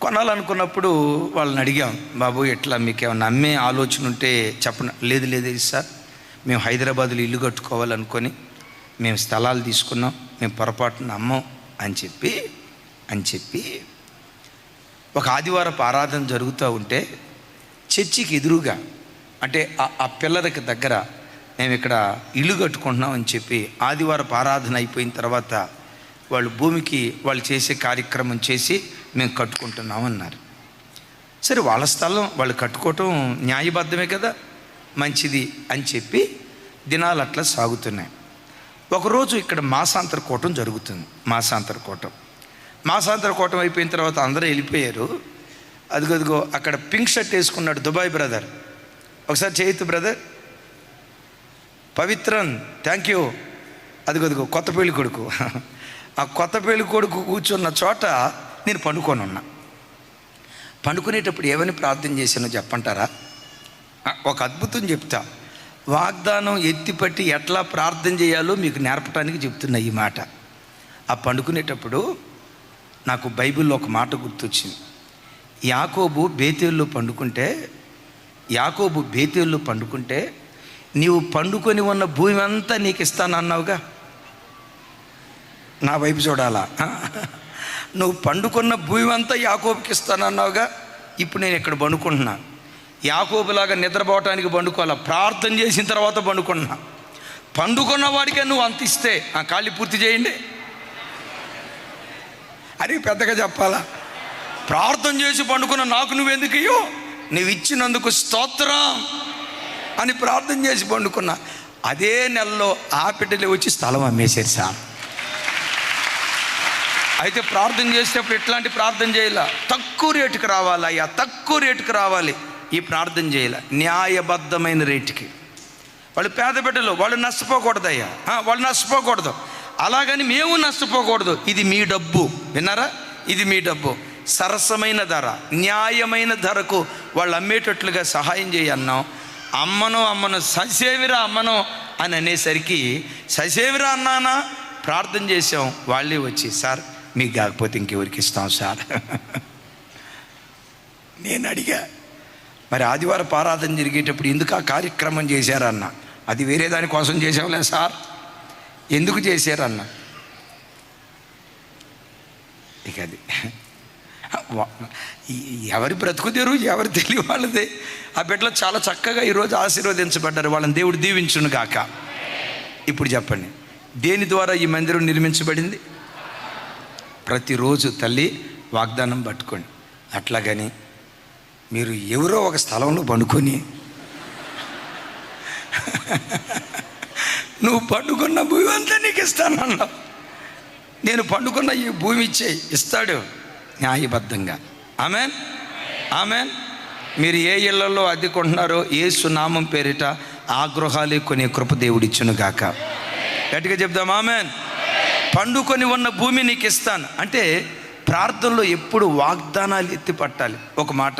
కొనాలనుకున్నప్పుడు వాళ్ళని అడిగాం, బాబు ఎట్లా మీకు ఏమన్నా అమ్మే ఆలోచన ఉంటే చెప్పండి. లేదు లేదు సార్, మేము హైదరాబాద్లో ఇల్లు కట్టుకోవాలనుకొని మేము స్థలాలు తీసుకున్నాం, మేము పొరపాటున అమ్మం అని చెప్పి ఒక ఆదివారపు ఆరాధన జరుగుతూ ఉంటే చర్చికి ఎదురుగా, అంటే ఆ పిల్లలకి దగ్గర మేము ఇక్కడ ఇల్లు కట్టుకుంటున్నాం అని చెప్పి ఆదివారపు ఆరాధన అయిపోయిన తర్వాత వాళ్ళు భూమికి వాళ్ళు చేసే కార్యక్రమం చేసి మేము కట్టుకుంటున్నాం అన్నారు. సరే, వాళ్ళ స్థలం వాళ్ళు కట్టుకోవటం న్యాయబద్ధమే కదా, మంచిది అని చెప్పి దినాలు అట్లా సాగుతున్నాయి. ఒకరోజు ఇక్కడ మాసాంతర కూటం జరుగుతుంది. మాసాంతర కూటం అయిపోయిన తర్వాత అందరూ వెళ్ళిపోయారు. అదిగో అక్కడ పింక్ షర్ట్ వేసుకున్నాడు దుబాయ్ బ్రదర్. ఒకసారి చేయొద్దు బ్రదర్. Pavithran, thank you. అదిగో కొత్త పెళ్లి కొడుకు. ఆ కొత్త పెళ్లి కొడుకు కూర్చున్న చోట నేను పండుకొని పండుకునేటప్పుడు ఏమని ప్రార్థన చేశానో చెప్పంటారా? ఒక అద్భుతం చెప్తా. వాగ్దానం ఎత్తిపట్టి ఎట్లా ప్రార్థన చేయాలో మీకు నేర్పడానికి చెప్తున్నా ఈ మాట. ఆ పండుకునేటప్పుడు నాకు బైబిల్లో ఒక మాట గుర్తొచ్చింది. యాకోబు బేతేల్లో పండుకుంటే నీవు పండుకొని ఉన్న భూమి అంతా నీకు ఇస్తానన్నావుగా, నా వైపు చూడాలా? నువ్వు పండుకున్న భూమి అంతా యాకోబుకి ఇస్తానన్నావుగా. ఇప్పుడు నేను ఇక్కడ పండుకుంటున్నా, యాకోబులాగా నిద్రపోవటానికి పండుకోవాలా, ప్రార్థన చేసిన తర్వాత పండుకున్నా. పండుకున్న వాడికే నువ్వు అంత ఇస్తే ఆ ఖాళీ పూర్తి చేయండి అని పెద్దగా చెప్పాలా? ప్రార్థన చేసి పండుకున్న నాకు నువ్వెందుకు ఇయ్యో, నువ్వు ఇచ్చినందుకు స్తోత్రం అని ప్రార్థన చేసి పండుకున్నా. అదే నెలలో ఆపిటలే వచ్చి స్థలం అమ్మేశారు సార్. అయితే ప్రార్థన చేసేటప్పుడు ఎట్లాంటి ప్రార్థన చేయాల? తక్కువ రేటుకి రావాలి అయ్యా, తక్కువ రేటుకి రావాలి. ఈ ప్రార్థన చేయాలి న్యాయబద్ధమైన రేటుకి. వాళ్ళు పేద బిడ్డలు, వాళ్ళు నష్టపోకూడదు అయ్యా, వాళ్ళు నష్టపోకూడదు. అలాగని మేము నష్టపోకూడదు. ఇది మీ డబ్బు, విన్నారా? ఇది మీ డబ్బు. సరసమైన ధర, న్యాయమైన ధరకు వాళ్ళు అమ్మేటట్లుగా సహాయం చేయన్నాం. అమ్మను ససేవిరా అమ్మను అని అనేసరికి ససేవిరా అన్నానా ప్రార్థన చేసాం. వాళ్ళే వచ్చి సార్ మీకు కాకపోతే ఇంకెవరికి ఇస్తాం సార్. నేను అడిగా, మరి ఆదివారం ఆరాధన జరిగేటప్పుడు ఎందుకు ఆ కార్యక్రమం చేశారన్న? అది వేరే దానికోసం చేసాంలే సార్. ఎందుకు చేశారన్న? ఇక అది ఎవరి బ్రతుకుదేరు, ఎవరి తెలివి వాళ్ళదే. ఆ బిడ్డలు చాలా చక్కగా ఈరోజు ఆశీర్వదించబడ్డారు. వాళ్ళని దేవుడు దీవించును గాక. ఇప్పుడు చెప్పండి, దేని ద్వారా ఈ మందిరం నిర్మించబడింది? ప్రతిరోజు తల్లి వాగ్దానం పట్టుకోండి. అట్లాగని మీరు ఎవరో ఒక స్థలంలో పండుకొని నువ్వు పండుకున్న భూమి అంతా నీకు ఇస్తానన్నావు. నేను పండుకున్న ఈ భూమి ఇస్తాడు న్యాయబద్ధంగా. Amen, amen. మీరు ఏ ఇళ్లలో అద్దెకుంటున్నారో యేసు నామం పేరిట ఆ గృహాలే కొనే కృప దేవుడు ఇచ్చును గాక. గట్టిగా చెప్దాం ఆమెన్. పండుకొని ఉన్న భూమి నీకు ఇస్తాను అంటే ప్రార్థనలో ఎప్పుడు వాగ్దానాలు ఎత్తి పట్టాలి. ఒక మాట,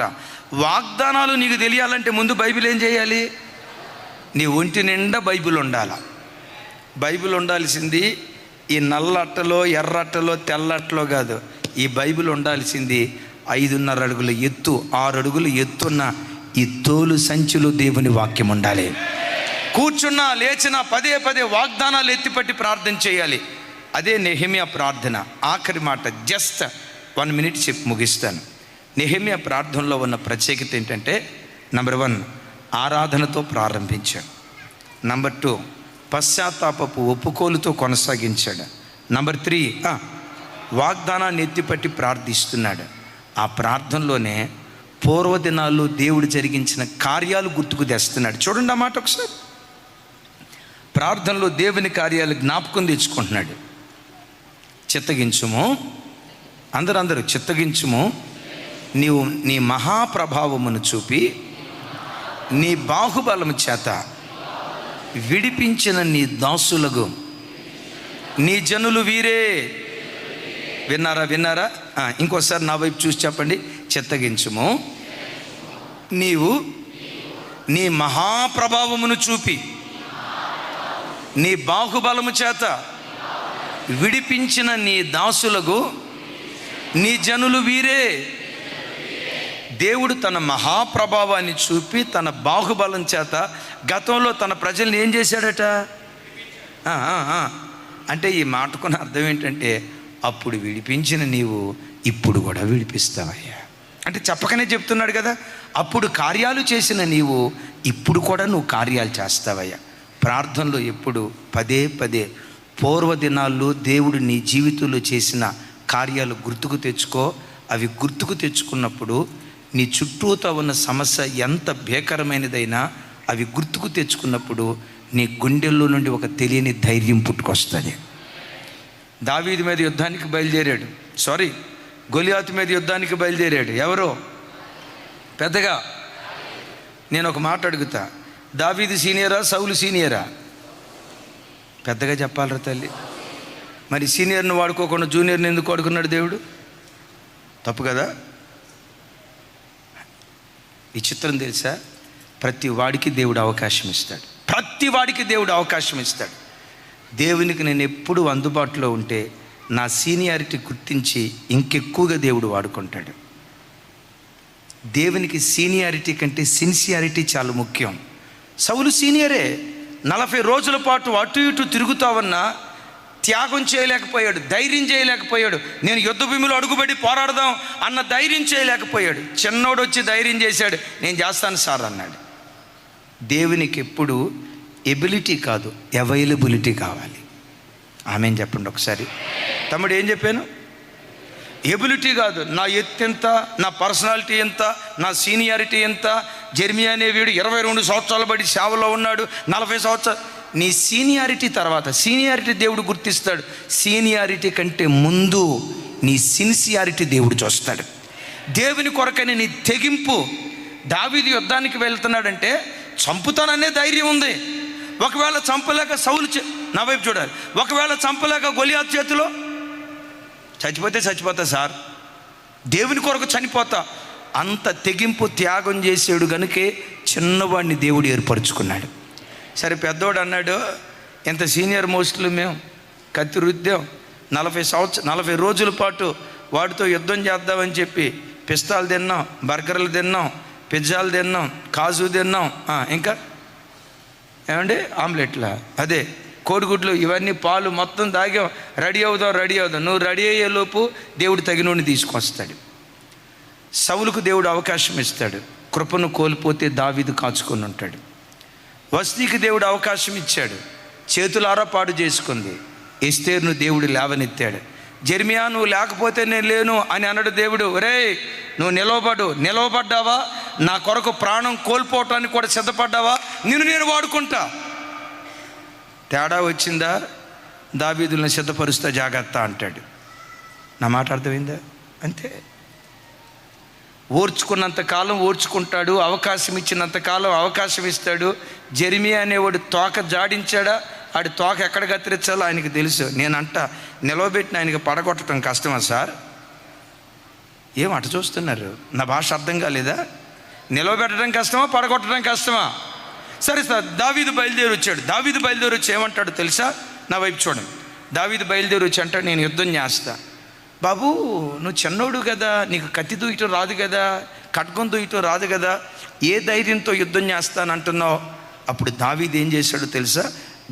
వాగ్దానాలు నీకు తెలియాలంటే ముందు బైబిల్ ఏం చేయాలి? నీ ఒంటి నిండా బైబిల్ ఉండాలి. బైబిల్ ఉండాల్సింది ఈ నల్ల అట్టలో, ఎర్ర అట్టలో, తెల్ల అట్టలో కాదు. ఈ బైబిల్ ఉండాల్సింది 5.5 అడుగుల ఎత్తు, 6 అడుగులు ఎత్తున్న ఈ తోలు సంచులు దేవుని వాక్యం ఉండాలి. కూర్చున్నా లేచినా పదే పదే వాగ్దానాలు ఎత్తిపట్టి ప్రార్థన చేయాలి. అదే నెహెమ్యా ప్రార్థన. ఆఖరి మాట జస్ట్ 1 మినిట్ చెప్పి ముగిస్తాను. నెహెమ్యా ప్రార్థనలో ఉన్న ప్రత్యేకత ఏంటంటే, నంబర్ 1 ఆరాధనతో ప్రారంభించాడు. నంబర్ 2 పశ్చాత్తాపపు ఒప్పుకోలుతో కొనసాగించాడు. నంబర్ 3 వాగ్దానాన్ని ఎత్తిపట్టి ప్రార్థిస్తున్నాడు. ఆ ప్రార్థనలోనే పూర్వదినాల్లో దేవుడు జరిగించిన కార్యాలు గుర్తుకు తెస్తున్నాడు. చూడండి ఆ మాట ఒకసారి. ప్రార్థనలో దేవుని కార్యాలు జ్ఞాపకం తెచ్చుకుంటున్నాడు. చిత్తగించుము, అందరూ చిత్తగించుము, నీవు నీ మహాప్రభావమును చూపి నీ బాహుబలము చేత విడిపించిన నీ దాసులకు నీ జనులు వీరే. విన్నారా? ఇంకోసారి నా వైపు చూసి చెప్పండి. చిత్తగించుము, నీవు నీ మహాప్రభావమును చూపి నీ బాహుబలము చేత విడిపించిన నీ దాసులకు నీ జనులు వీరే. దేవుడు తన మహాప్రభావాన్ని చూపి తన బాహుబలం చేత గతంలో తన ప్రజల్ని ఏం చేశాడట? అంటే ఈ మాటకున్న అర్థం ఏంటంటే, అప్పుడు విడిపించిన నీవు ఇప్పుడు కూడా విడిపిస్తావయ్యా అంటే చెప్పకనే చెప్తున్నాడు కదా. అప్పుడు కార్యాలు చేసిన నీవు ఇప్పుడు కూడా నువ్వు కార్యాలు చేస్తావయ్యా. ప్రార్థనలో ఎప్పుడు పదే పదే పూర్వదినాల్లో దేవుడు నీ జీవితంలో చేసిన కార్యాలు గుర్తుకు తెచ్చుకో. అవి గుర్తుకు తెచ్చుకున్నప్పుడు నీ చుట్టూతో ఉన్న సమస్య ఎంత భీకరమైనదైనా అవి గుర్తుకు తెచ్చుకున్నప్పుడు నీ గుండెల్లో నుండి ఒక తెలియని ధైర్యం పుట్టుకొస్తుంది. దావీదు మీద యుద్ధానికి బయలుదేరాడు, గొలియాతు మీద యుద్ధానికి బయలుదేరాడు. ఎవరో పెద్దగా. నేను ఒక మాట అడుగుతా, దావీదు సీనియరా, సౌలు సీనియరా? పెద్దగా చెప్పాలరా తల్లి. మరి సీనియర్ని వాడుకోకుండా జూనియర్ని ఎందుకు వాడుకున్నాడు దేవుడు? తప్పు కదా. ఈ చిత్రం తెలుసా? ప్రతి వాడికి దేవుడు అవకాశం ఇస్తాడు. ప్రతి వాడికి దేవుడు అవకాశం ఇస్తాడు. దేవునికి నేను ఎప్పుడు అందుబాటులో ఉంటే నా సీనియారిటీ గుర్తించి ఇంకెక్కువగా దేవుడు వాడుకుంటాడు. దేవునికి సీనియారిటీ కంటే సిన్సియారిటీ చాలా ముఖ్యం. సౌలు సీనియరే. 40 రోజుల పాటు అటు ఇటు తిరుగుతావన్నా త్యాగం చేయలేకపోయాడు, ధైర్యం చేయలేకపోయాడు. నేను యుద్ధ భూమిలో అడుగుబడి పోరాడదాం అన్న ధైర్యం చేయలేకపోయాడు. చిన్నోడు వచ్చి ధైర్యం చేశాడు, నేను చేస్తాను సార్ అన్నాడు. దేవునికి ఎప్పుడు ఎబిలిటీ కాదు, అవైలబిలిటీ కావాలి. ఆమెన్ చెప్పండి ఒకసారి. తమ్ముడు ఏం చెప్పాను? ఎబిలిటీ కాదు, నా ఎత్తు ఎంత, నా పర్సనాలిటీ ఎంత, నా సీనియారిటీ ఎంత. జెర్మియా అనే వీడు 22 సంవత్సరాలు బట్టి సేవలో ఉన్నాడు, 40 సంవత్సరాలు. నీ సీనియారిటీ తర్వాత, సీనియారిటీ దేవుడు గుర్తిస్తాడు. సీనియారిటీ కంటే ముందు నీ సిన్సియారిటీ దేవుడు చూస్తాడు. దేవుని కొరకని నీ తెగింపు. దావీదు యుద్ధానికి వెళ్తున్నాడంటే చంపుతాననే ధైర్యం ఉంది. ఒకవేళ చంపలేక సౌలు నా వైపు చూడాలి, ఒకవేళ చంపలేక గొలియాతు చేతిలో చచ్చిపోతా సార్, దేవుని కొరకు చనిపోతా. అంత తెగింపు త్యాగం చేసాడు కనుకే చిన్నవాడిని దేవుడు ఏర్పరచుకున్నాడు. సరే పెద్దవాడు అన్నాడు, ఎంత సీనియర్ మోస్టులు మేము, కత్తి రుద్దాం, 40 రోజుల పాటు వాడితో యుద్ధం చేద్దామని చెప్పి పిస్తాలు తిన్నాం, బర్గర్లు తిన్నాం, పిజ్జాలు తిన్నాం, కాజు తిన్నాం, ఇంకా ఏమండి ఆమ్లెట్లా, అదే కోడిగుడ్లు, ఇవన్నీ పాలు మొత్తం తాగాం, రెడీ అవుదాం. నువ్వు రెడీ అయ్యేలోపు దేవుడు తగినోడిని తీసుకొస్తాడు. సౌలుకు దేవుడు అవకాశం ఇస్తాడు. కృపను కోల్పోతే దావీదు కాచుకొని ఉంటాడు. వస్తీకి దేవుడు అవకాశం ఇచ్చాడు, చేతులారా పాడు చేసుకుంది. ఎస్తేరును దేవుడు లేవనెత్తాడు. జెర్మియా నువ్వు లేకపోతే నేను లేను అని అన్నాడు దేవుడు. ఒరేయ్ నువ్వు నిలవబడ్డావా, నా కొరకు ప్రాణం కోల్పోవటానికి కూడా సిద్ధపడ్డావా, నేను వాడుకుంటా. తేడా వచ్చిందా, దావీదులను సిద్ధపరుస్తా జాగ్రత్త అంటాడు. నా మాట అర్థమైందా? అంతే. ఓర్చుకున్నంతకాలం ఓర్చుకుంటాడు, అవకాశం ఇచ్చినంతకాలం అవకాశం ఇస్తాడు. జెర్మియా అనేవాడు తోక జాడించాడా, ఆడి తోక ఎక్కడ కత్తిరించాలో ఆయనకి తెలుసు. నేనంట నిలవబెట్టిన ఆయనకి పడగొట్టడం కష్టమా సార్? ఏం అట చూస్తున్నారు? నా భాష అర్థం కాలేదా? నిలవబెట్టడం కష్టమా, పడగొట్టడం కష్టమా? సరే సార్, దావీదు బయలుదేరి వచ్చి ఏమంటాడు తెలుసా? నా వైపు చూడండి. దావీదు బయలుదేరి వచ్చి అంటాడు, నేను యుద్ధం చేస్తా. బాబు నువ్వు చిన్నోడు కదా, నీకు కత్తి దూయటం రాదు కదా, ఖడ్గం దూయటం రాదు కదా, ఏ ధైర్యంతో యుద్ధం చేస్తానంటున్నావు? అప్పుడు దావీదు ఏం చేశాడో తెలుసా?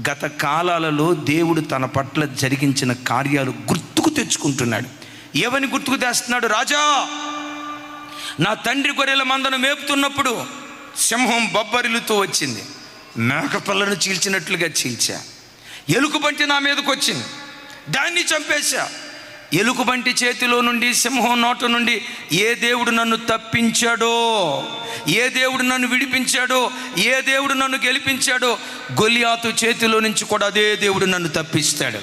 గత కాలాలలో దేవుడు తన పట్ల జరిగించిన కార్యాలు గుర్తుకు తెచ్చుకుంటున్నాడు. ఏమని గుర్తుకు తెస్తున్నాడు? రాజా, నా తండ్రి గొర్రెల మందను మేపుతున్నప్పుడు సింహం బొబ్బరిలుతూ వచ్చింది, మేకపిల్లను చీల్చినట్లుగా చీల్చా. ఎలుకబంటి నా మీదకి వచ్చింది, దాన్ని చంపేశా. ఎలుకబంటి చేతిలో నుండి, సింహం నోట నుండి ఏ దేవుడు నన్ను తప్పించాడో, ఏ దేవుడు నన్ను విడిపించాడో, ఏ దేవుడు నన్ను గెలిపించాడో, గొలియాతు చేతిలో నుంచి కూడా అదే దేవుడు నన్ను తప్పిస్తాడు.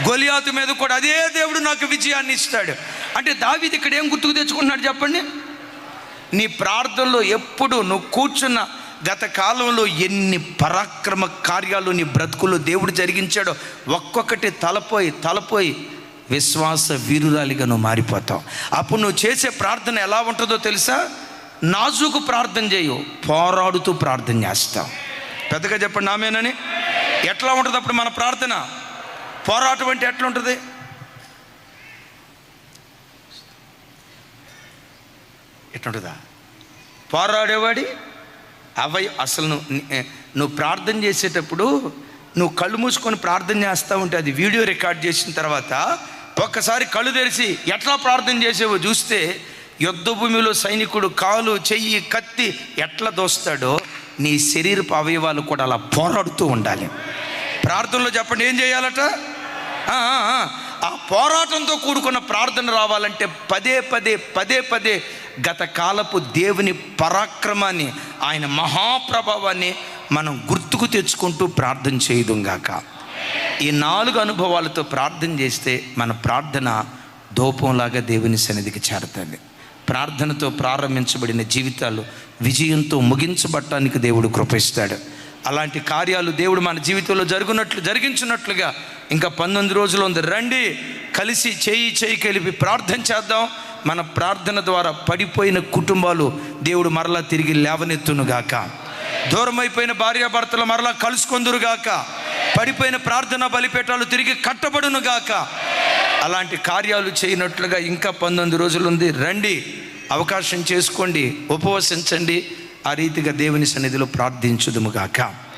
గొలియాతు మీద కూడా అదే దేవుడు నాకు విజయాన్ని ఇస్తాడు. అంటే దావీదు ఇక్కడ ఏం గుర్తుకు తెచ్చుకుంటున్నాడు చెప్పండి? నీ ప్రార్థనలో ఎప్పుడు నువ్వు కూర్చున్న గత కాలంలో ఎన్ని పరాక్రమ కార్యాలు నీ బ్రతుకుల్లో దేవుడు జరిగించాడో ఒక్కొక్కటి తలపోయి విశ్వాస వీరురాలిగా నువ్వు మారిపోతావు. అప్పుడు నువ్వు చేసే ప్రార్థన ఎలా ఉంటుందో తెలుసా? నాజూకు ప్రార్థన చేయు, పోరాడుతూ ప్రార్థన చేస్తావు. పెద్దగా చెప్పండి ఆమేనని. ఎట్లా ఉంటుంది అప్పుడు మన ప్రార్థన? పోరాటం అంటే ఎట్లా ఉంటుంది? ఎట్లుంటుందా? పోరాడేవాడి అసలు నువ్వు ప్రార్థన చేసేటప్పుడు నువ్వు కళ్ళు మూసుకొని ప్రార్థన చేస్తూ ఉంటే అది వీడియో రికార్డ్ చేసిన తర్వాత ఒక్కసారి కళ్ళు తెరిచి ఎట్లా ప్రార్థన చేసేవో చూస్తే యుద్ధ భూమిలో సైనికుడు కాలు, చెయ్యి, కత్తి ఎట్లా దోస్తాడో నీ శరీరపు అవయవాలు కూడా అలా పోరాడుతూ ఉండాలి. ప్రార్థనలో చెప్పండి ఏం చేయాలట? ఆ పోరాటంతో కూడుకున్న ప్రార్థన రావాలంటే పదే గత కాలపు దేవుని పరాక్రమాన్ని, ఆయన మహాప్రభావాన్ని మనం గుర్తుకు తెచ్చుకుంటూ ప్రార్థన చేయదుగాక. ఈ 4 అనుభవాలతో ప్రార్థన చేస్తే మన ప్రార్థన ధూపంలాగా దేవుని సన్నిధికి చేరుతుంది. ప్రార్థనతో ప్రారంభించబడిన జీవితాలు విజయంతో ముగించబడటానికి దేవుడు కృపిస్తాడు. అలాంటి కార్యాలు దేవుడు మన జీవితంలో జరిగించినట్లుగా ఇంకా 19 రోజులు ఉంది. రండి కలిసి చేయి కలిపి ప్రార్థన చేద్దాం. మన ప్రార్థన ద్వారా పడిపోయిన కుటుంబాలు దేవుడు మరలా తిరిగి లేవనెత్తునుగాక. దూరమైపోయిన భార్యాభర్తలు మరలా కలుసుకొందురుగాక. పడిపోయిన ప్రార్థన బలిపీఠాలు తిరిగి కట్టబడునుగాక. అలాంటి కార్యాలు చేయనట్లుగా ఇంకా 19 రోజులు ఉంది. రండి, అవకాశం చేసుకోండి, ఉపవసించండి, ఆ రీతిగా దేవుని సన్నిధిలో ప్రార్థించుదుముగాక.